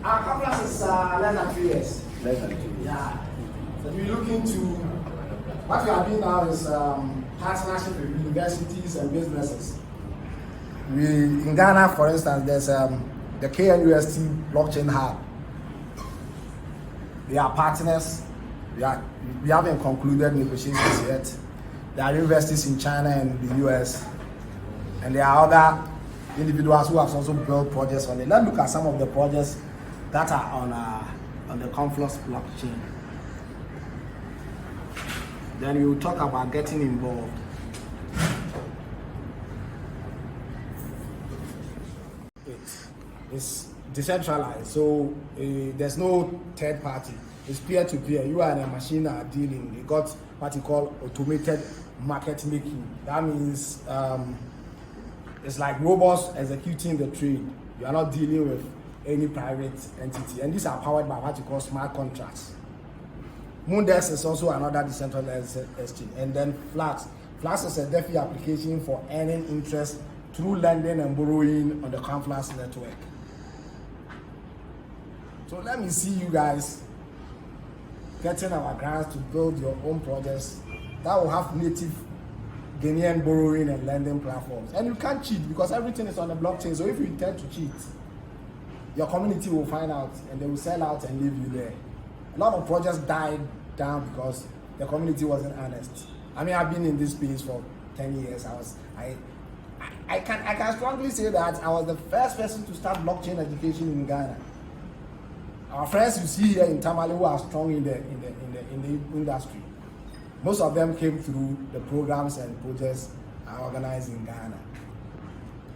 Our Conflux is less than 3 years. Less than 2 years. Yeah. So we're looking to, what we are doing now is partnership with universities and businesses. In Ghana, for instance, there's the KNUST Blockchain Hub. They are partners. We haven't concluded negotiations yet. There are investors in China and the US. And there are other individuals who have also built projects on it. Let's look at some of the projects that are on the Conflux blockchain. Then we will talk about getting involved. It's decentralized, so there's no third party. It's peer-to-peer. You and a machine are dealing. You got what you call automated market making. That means it's like robots executing the trade. You are not dealing with any private entity. And these are powered by what you call smart contracts. Moondex is also another decentralized exchange. And then Flux. Flux is a DeFi application for earning interest through lending and borrowing on the Conflux network. So let me see you guys getting our grants to build your own projects that will have native Ghanaian borrowing and lending platforms. And you can't cheat because everything is on the blockchain. So if you intend to cheat, your community will find out and they will sell out and leave you there. A lot of projects died down because the community wasn't honest. I mean, I've been in this space for 10 years. I can strongly say that I was the first person to start blockchain education in Ghana. Our friends you see here in Tamale who are strong in the industry, most of them came through the programs and projects I organized in Ghana.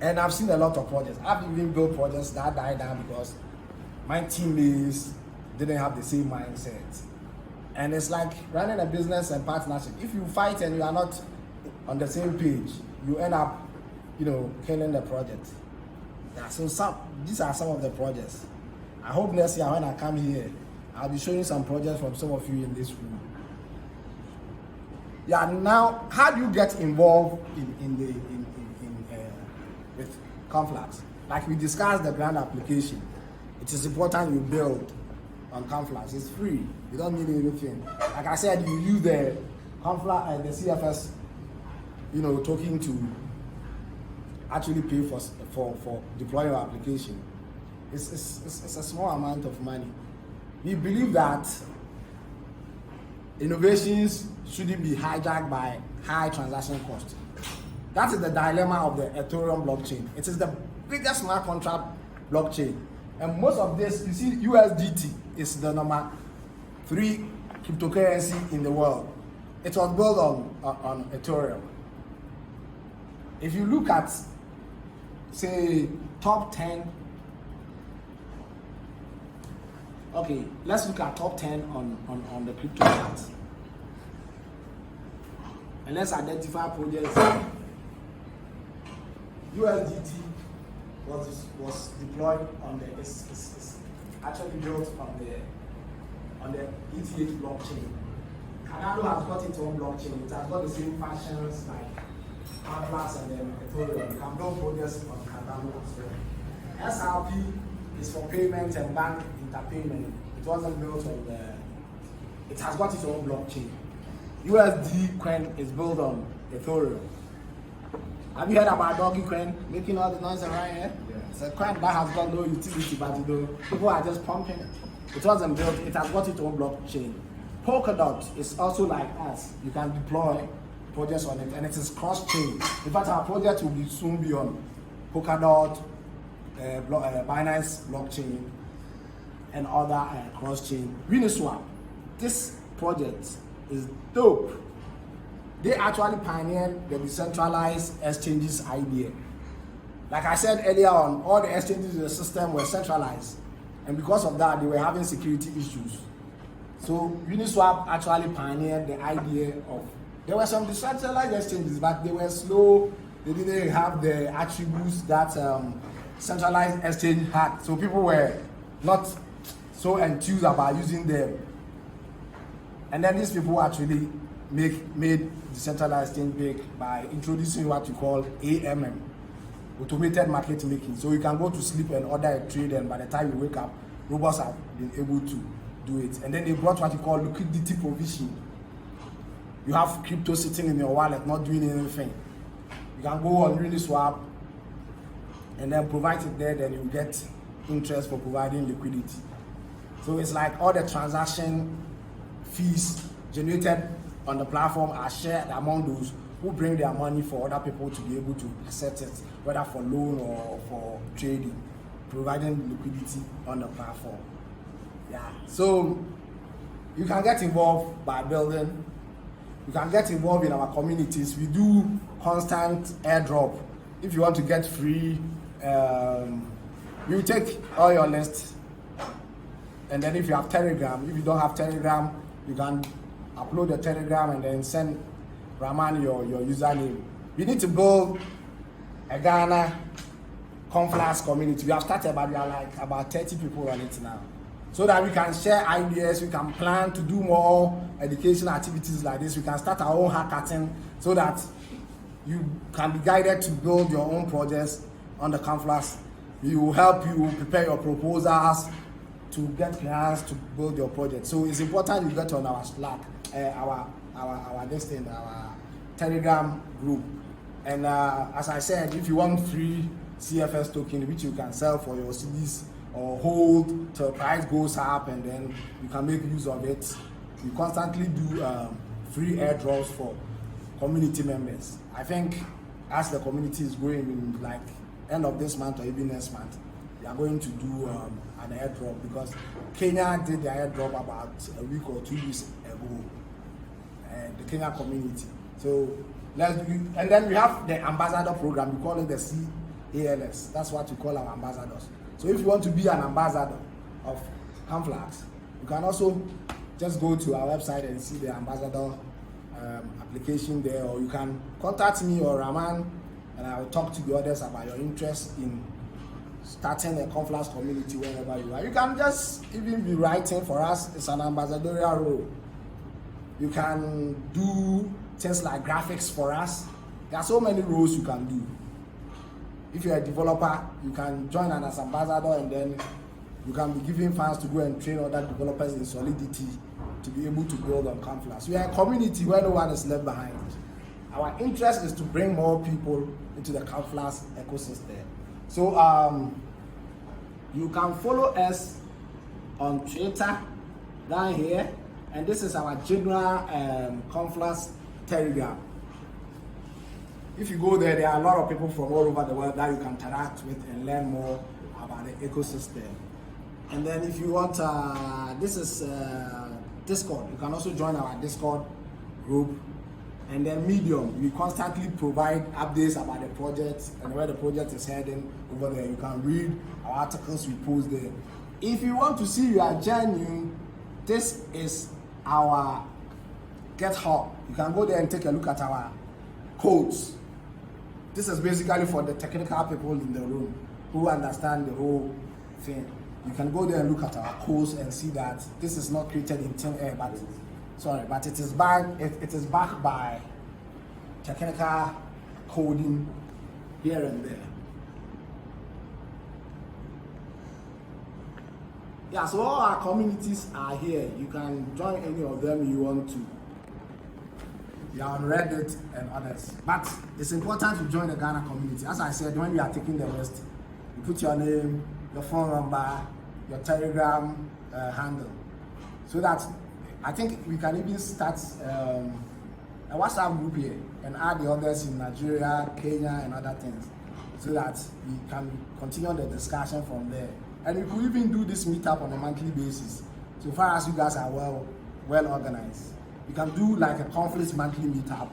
And I've seen a lot of projects. I've even built projects that died down because my teammates didn't have the same mindset. And it's like running a business and partnership. If you fight and you are not on the same page, you end up, killing the project. Yeah, so these are some of the projects. I hope next year when I come here, I'll be showing some projects from some of you in this room. Yeah, now how do you get involved with Conflux? Like we discussed the grant application. It is important you build on Conflux. It's free. You don't need anything. Like I said, you use the Conflux and the CFS, token to actually pay for deploying your application. It's a small amount of money. We believe that innovations shouldn't be hijacked by high transaction costs. That is the dilemma of the Ethereum blockchain. It is the biggest smart contract blockchain. And most of this, you see, USDT is the number 3 cryptocurrency in the world. It was built on Ethereum. If you look at, say, top 10, okay, let's look at top 10 on the crypto chart. And let's identify projects. USDT was deployed on the it's actually built on the ETH blockchain. Cardano has got its own blockchain. It has got the same functions like Conflux and then Ethereum. You can build projects on Cardano as well. SRP is for payment and bank interpayment. It wasn't built on it has got its own blockchain. USD coin is built on Ethereum. Have you heard about Doggy Coin making all the noise around here? Yeah. It's a coin that has got no utility, but people are just pumping it. It wasn't built, it has got its own blockchain. Polkadot is also like us. You can deploy projects on it, and it is cross-chain. In fact, our project will soon be on Polkadot, Binance blockchain, and other cross-chain. Uniswap, this project is dope. They actually pioneered the decentralized exchanges idea. Like I said earlier on, all the exchanges in the system were centralized. And because of that, they were having security issues. So Uniswap actually pioneered the idea of, there were some decentralized exchanges, but they were slow. They didn't have the attributes that centralized exchange had. So people were not so enthused about using them. And then these people actually made decentralized exchange big by introducing what you call AMM, automated market making. So you can go to sleep and order a trade, and by the time you wake up, robots have been able to do it. And then they brought what you call liquidity provision. You have crypto sitting in your wallet, not doing anything. You can go on Uniswap and then provide it there, then you get interest for providing liquidity. So it's like all the transaction fees generated on the platform are shared among those who bring their money for other people to be able to accept it, whether for loan or for trading, providing liquidity on the platform. Yeah, so you can get involved by building. You can get involved in our communities. We do constant airdrop. If you want to get free, you take all your lists, and then if you have Telegram, if you don't have Telegram, you can upload the Telegram and then send Rahman your username. We need to build a Ghana Conflux community. We have started, but we are like about 30 people on it now. So that we can share ideas, we can plan to do more education activities like this. We can start our own hackathon so that you can be guided to build your own projects on the Conflux. We will help you prepare your proposals to get clients to build your project. So it's important you get on our Slack, our Telegram group. And as I said, if you want free CFS token, which you can sell for your CDs or hold till price goes up, and then you can make use of it. We constantly do free airdrops for community members. I think as the community is growing, in like end of this month or even next month, we are going to do an airdrop, because Kenya did their airdrop about a week or 2 weeks ago, the Kenya community. So let's do, and then we have the ambassador program. We call it the CALS. That's what we call our ambassadors. So if you want to be an ambassador of Conflux, you can also just go to our website and see the ambassador application there, or you can contact me or Rahman, and I will talk to the others about your interest in starting a Conflux community wherever you are. You can just even be writing for us. It's an ambassadorial role. You can do things like graphics for us. There are so many roles you can do. If you're a developer, you can join as ambassador, and then you can be giving funds to go and train other developers in Solidity to be able to build on Conflux. We are a community where no one is left behind. Our interest is to bring more people into the Conflux ecosystem. So you can follow us on Twitter down here, and this is our general Conflux Telegram. If you go there, there are a lot of people from all over the world that you can interact with and learn more about the ecosystem. And then if you want, this is Discord. You can also join our Discord group. And then Medium, we constantly provide updates about the project and where the project is heading over there. You can read our articles we post there. If you want to see you are genuine, this is our GitHub. You can go there and take a look at our codes. This is basically for the technical people in the room who understand the whole thing. You can go there and look at our codes and see that this is not created in thin air, but it is backed by technical coding here and there. Yeah, so all our communities are here. You can join any of them you want to. We are on Reddit and others. But it's important to join the Ghana community. As I said, when we are taking the list, you put your name, your phone number, your Telegram handle. So that I think we can even start a WhatsApp group here and add the others in Nigeria, Kenya, and other things, so that we can continue the discussion from there. And we could even do this meetup on a monthly basis. So far as you guys are well organized. We can do like a Conflux monthly meetup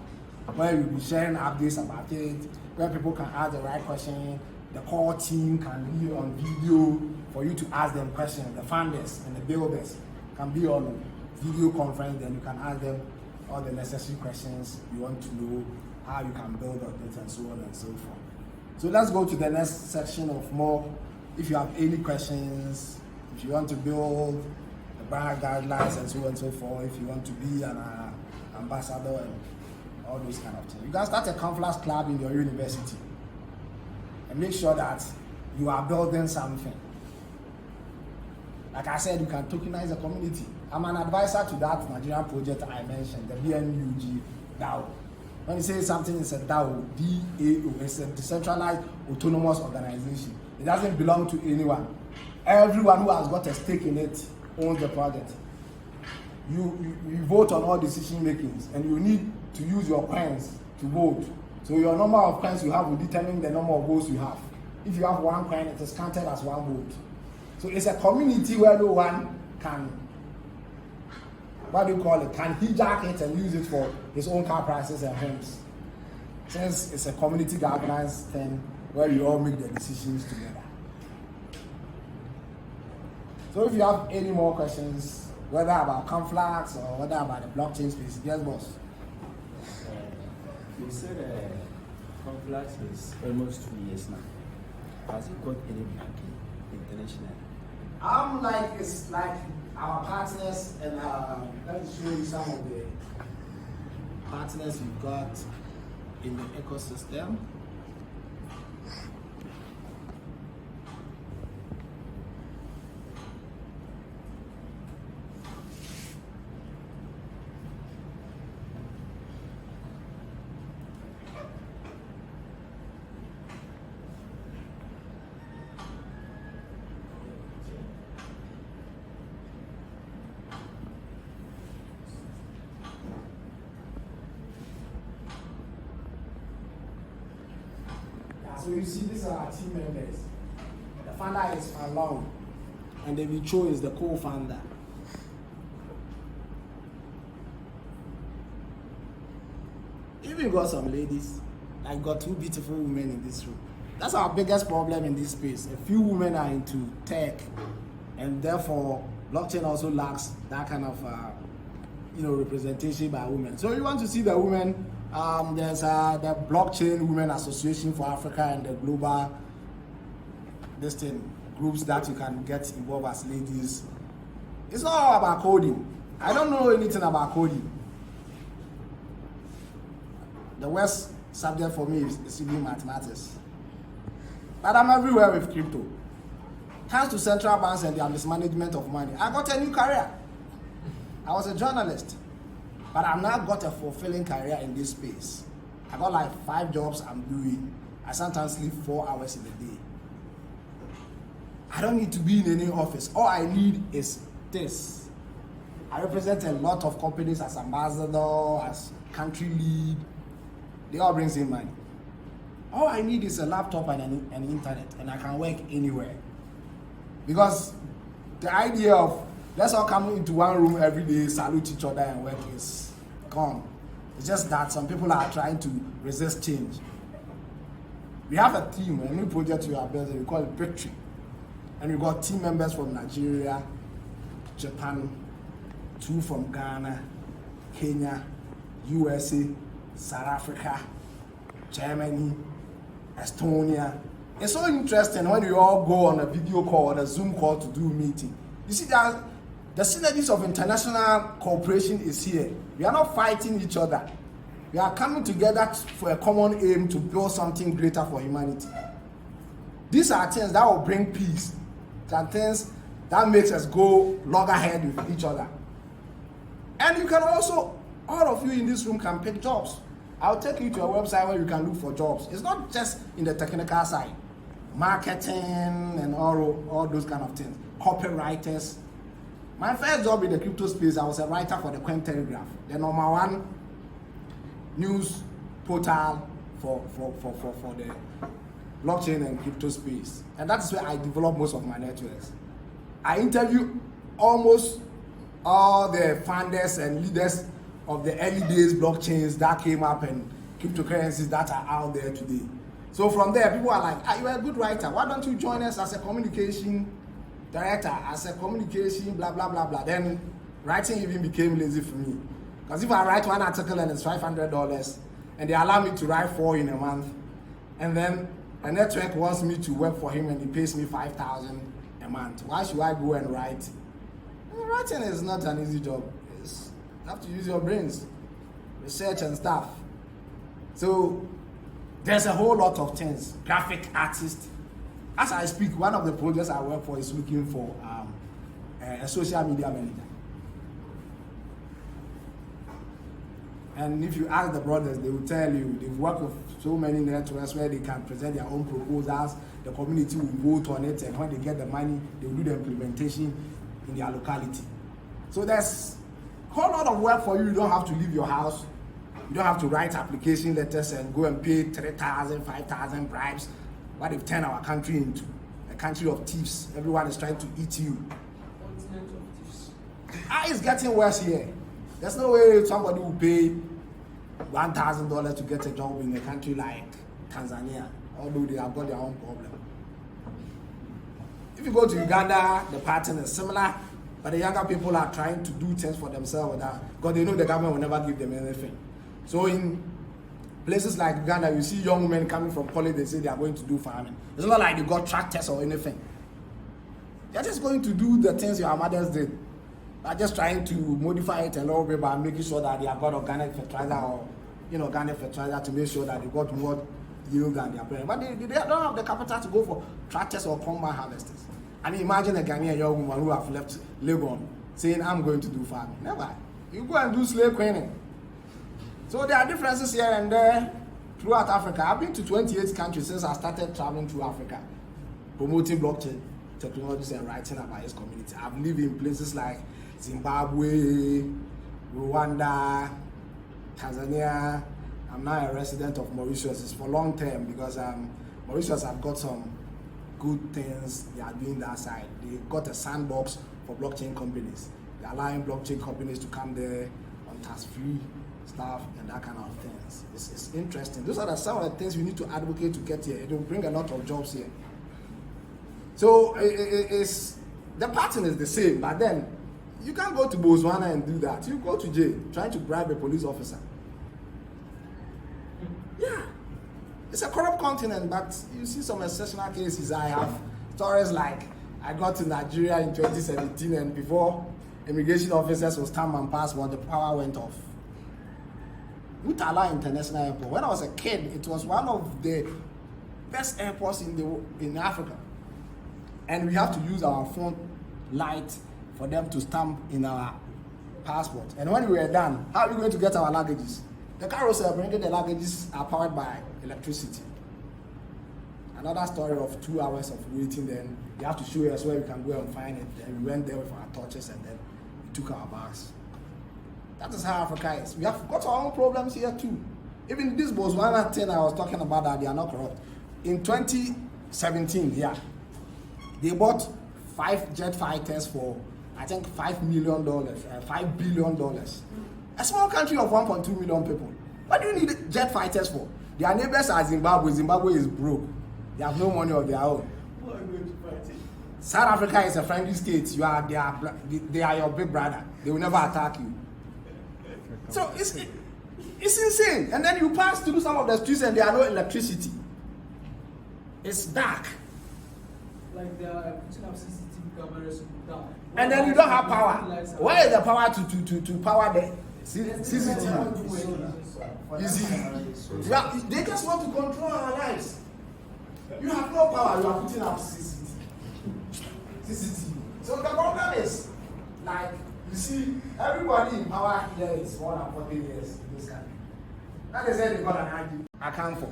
where we'll be sharing updates about it, where people can ask the right question. The core team can be on video for you to ask them questions. The founders and the builders can be on video conference, then you can ask them all the necessary questions you want to know, how you can build on it, and so on and so forth. So let's go to the next section of more. If you have any questions, if you want to build the brand guidelines and so on and so forth, if you want to be an ambassador and all those kind of things. You can start a Conflux club in your university and make sure that you are building something. Like I said, you can tokenize the community. I'm an advisor to that Nigerian project I mentioned, the BNUG DAO. When you say something is a DAO, D-A-O, it's a decentralized autonomous organization. It doesn't belong to anyone. everyone who has got a stake in it owns the project. You vote on all decision makings, and you need to use your coins to vote. So your number of coins you have will determine the number of votes you have. If you have one coin, it is counted as one vote. So it's a community where no one can, what do you call it, can hijack it and use it for his own car prices and homes. Since it's a community governance thing where you all make the decisions together. So if you have any more questions, whether about Conflux or whether about the blockchain space, yes, boss. You said Conflux is almost 2 years now. Has it got any backing internationally? It's like our partners, and let me show you some of the partners we've got in the ecosystem. So you see, these are our team members. The founder is Along, and David Cho is the co-founder. Even got some ladies. I got 2 beautiful women in this room. That's our biggest problem in this space. A few women are into tech, and therefore blockchain also lacks that kind of representation by women. So you want to see the women. There's the Blockchain Women Association for Africa and the global groups that you can get involved as ladies. It's not all about coding. I don't know anything about coding. The worst subject for me is simply mathematics. But I'm everywhere with crypto. Thanks to central banks and their mismanagement of money, I got a new career. I was a journalist. But I've now got a fulfilling career in this space. I got like 5 jobs I'm doing. I sometimes sleep 4 hours in a day. I don't need to be in any office. All I need is this. I represent a lot of companies as ambassador, as country lead. They all brings in money. All I need is a laptop and an internet, and I can work anywhere. Because the idea of let's all come into one room every day, salute each other and work is gone. It's just that some people are trying to resist change. We have a team, a new project we are building, we call it Victory. And we got team members from Nigeria, Japan, 2 from Ghana, Kenya, USA, South Africa, Germany, Estonia. It's so interesting when we all go on a video call or a Zoom call to do a meeting. You see that the synergies of international cooperation is here. We are not fighting each other. We are coming together for a common aim to build something greater for humanity. These are things that will bring peace, and things that makes us go loggerhead with each other. And you can also, all of you in this room can pick jobs. I'll take you to a website where you can look for jobs. It's not just in the technical side, marketing and all those kind of things, copywriters. My first job in the crypto space, I was a writer for the Cointelegraph, the #1 news portal for the blockchain and crypto space. And that's where I developed most of my networks. I interview almost all the founders and leaders of the early days blockchains that came up and cryptocurrencies that are out there today. So from there, people are like, you're a good writer. Why don't you join us as a communication director, as a communication, blah, blah, blah, blah. Then writing even became lazy for me. Because if I write 1 article and it's $500, and they allow me to write 4 in a month, and then a network wants me to work for him and he pays me $5,000 a month, why should I go and write? Writing is not an easy job. You have to use your brains, research and stuff. So there's a whole lot of things. Graphic artist. As I speak, one of the projects I work for is looking for a social media manager. And if you ask the brothers, they will tell you they've worked with so many networks where they can present their own proposals, the community will vote on it, and when they get the money, they will do the implementation in their locality. So there's a whole lot of work for you. You don't have to leave your house. You don't have to write application letters and go and pay 3,000, 5,000 bribes. What they've turned our country into a country of thieves. Everyone is trying to eat you. Continent of thieves. It's getting worse here. There's no way somebody will pay $1,000 to get a job in a country like Tanzania, although they have got their own problem. If you go to Uganda, the pattern is similar, but the younger people are trying to do things for themselves because they know the government will never give them anything. So in places like Uganda, you see young men coming from college, they say they are going to do farming. It's not like they got tractors or anything. They're just going to do the things your mothers did. They're just trying to modify it a little bit by making sure that they have got organic fertilizer or organic fertilizer to make sure that they got more yield than their parents. But they don't have the capital to go for tractors or combine harvesters. I mean, imagine a Ghanaian young woman who have left Legon saying, I'm going to do farming. Never. You go and do slave queening. So there are differences here and there throughout Africa. I've been to 28 countries since I started traveling through Africa, promoting blockchain technologies and writing about its community. I've lived in places like Zimbabwe, Rwanda, Tanzania. I'm now a resident of Mauritius. It's for long term because Mauritius have got some good things they are doing that side. They got a sandbox for blockchain companies. They're allowing blockchain companies to come there on tax-free stuff and that kind of things. It's interesting. Those are some of the things we need to advocate to get here. It will bring a lot of jobs here. So the pattern is the same, but then you can't go to Botswana and do that. You go to jail trying to bribe a police officer. Yeah. It's a corrupt continent, but you see some exceptional cases. I have stories like I got to Nigeria in 2017 and before immigration officers would stamp my passport, the power went off. Murtala International Airport. When I was a kid, it was one of the best airports in Africa. And we have to use our phone light for them to stamp in our passport. And when we were done, how are we going to get our luggages? The carousel bringing the luggages are powered by electricity. Another story of 2 hours of waiting, then they have to show us where we can go and find it. Then we went there with our torches and then we took our bags. That is how Africa is. We have got our own problems here too. Even this Botswana thing I was talking about that they are not corrupt. In 2017, they bought 5 jet fighters for I think $5 million, $5 billion. A small country of 1.2 million people. What do you need jet fighters for? Their neighbors are Zimbabwe. Zimbabwe is broke. They have no money of their own. What are you going to fight it? South Africa is a friendly state. They are your big brother. They will never attack you. So it's insane. And then you pass through some of the streets and there are no electricity. It's dark. Like they are putting up CCTV cameras down. And then you don't have power. Where is the power to power the CCTV? You see, they just want to control our lives. You have no power, you are putting up CCTV. So the problem is, like, you see, everybody in power here is more than 40 years in this country. That is why they got an account for.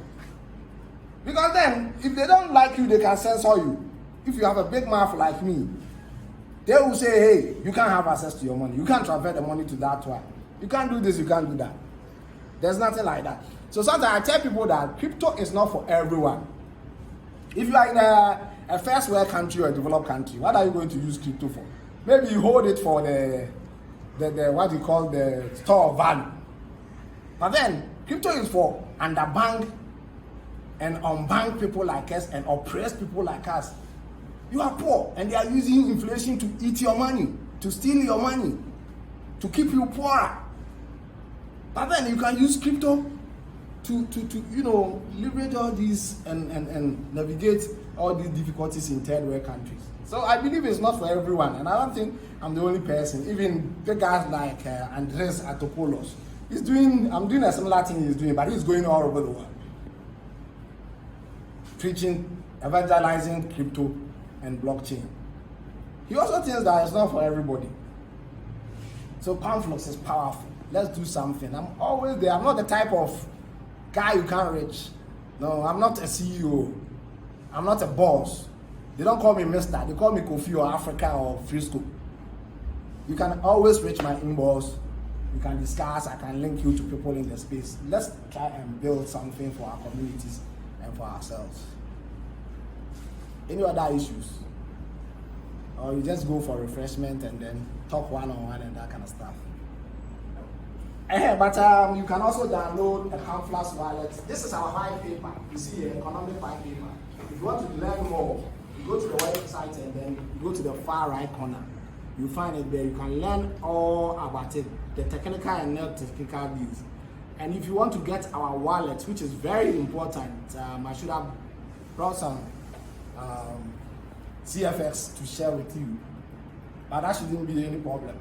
Because then, if they don't like you, they can censor you. If you have a big mouth like me, they will say, hey, you can't have access to your money. You can't transfer the money to that one. You can't do this, you can't do that. There's nothing like that. So sometimes I tell people that crypto is not for everyone. If you are in a first world country or a developed country, what are you going to use crypto for? Maybe you hold it for the what you call the store of value. But then crypto is for underbanked and unbanked people like us and oppressed people like us. You are poor and they are using inflation to eat your money, to steal your money, to keep you poorer. But then you can use crypto to leverage all these and navigate all these difficulties in third world countries. So I believe it's not for everyone, and I don't think I'm the only person. Even big guys like Andres Atopoulos, I'm doing a similar thing he's doing, but he's going all over the world, preaching, evangelizing crypto and blockchain. He also thinks that it's not for everybody. So Conflux is powerful. let's do something. I'm always there. I'm not the type of guy you can't reach. No, I'm not a CEO. I'm not a boss. They don't call me Mister. They call me Kofi or Africa or Frisco. You can always reach my inbox. You can discuss. I can link you to people in the space. Let's try and build something for our communities and for ourselves. Any other issues? Or you just go for refreshment and then talk one-on-one and that kind of stuff. But you can also download a Conflux wallet. This is our white paper. You see here, economic white paper. If you want to learn more, you go to the website and then you go to the far right corner. You find it there. You can learn all about it, the technical and non-technical views. And if you want to get our wallet, which is very important, I should have brought some CFX to share with you, but that shouldn't be any problem.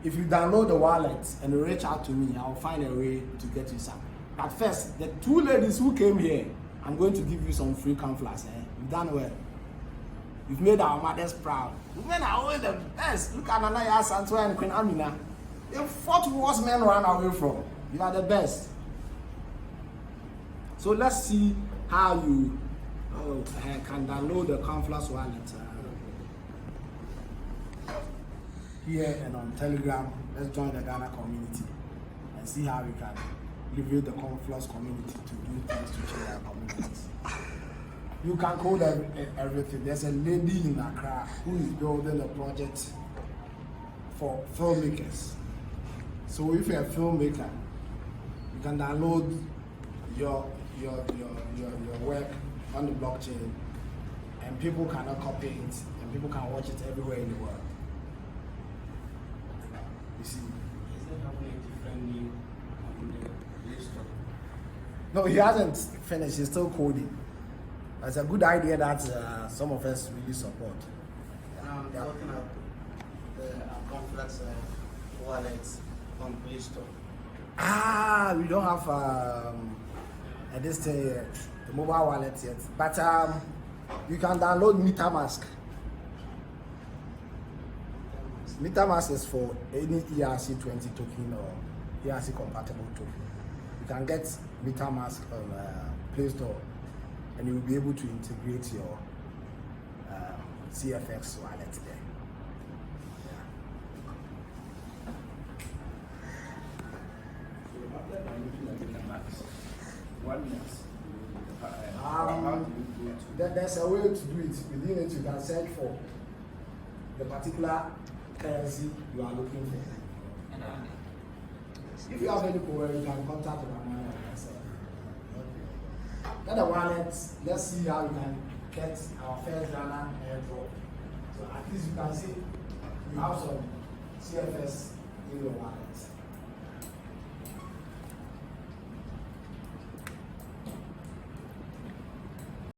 If you download the wallet and you reach out to me, I'll find a way to get you some. But first, the two ladies who came here, I'm going to give you some free Conflux. You've done well. You've made our mothers proud. You've made our always the best. Look at Anaya Santua and Queen Amina. The 4 wars men ran away from. You are the best. So let's see how you can download the Conflux wallet here and on Telegram. Let's join the Ghana community and see how we can leverage the Conflux community to do things to change our communities. You can code everything. There's a lady in Accra who is building a project for filmmakers. So if you're a filmmaker, you can download your work on the blockchain, and people cannot copy it, and people can watch it everywhere in the world. You see? Is there having a different name on the Play Store? No, he hasn't finished. He's still coding. It's a good idea that some of us really support. I'm talking about the Conflux wallets on Play Store. We don't have this thing yet, the mobile wallet yet. But you can download MetaMask. MetaMask is for any ERC20 token or ERC compatible token. You can get MetaMask on Play Store, and you will be able to integrate your CFX wallet there. There's a way to do it. Within it, you can search for the particular currency you are looking for. If you have any problem, you can contact my man or myself. Get the wallet. Let's see how we can get our first Ghana airdrop. So at least you can see you have some CFS in your wallet.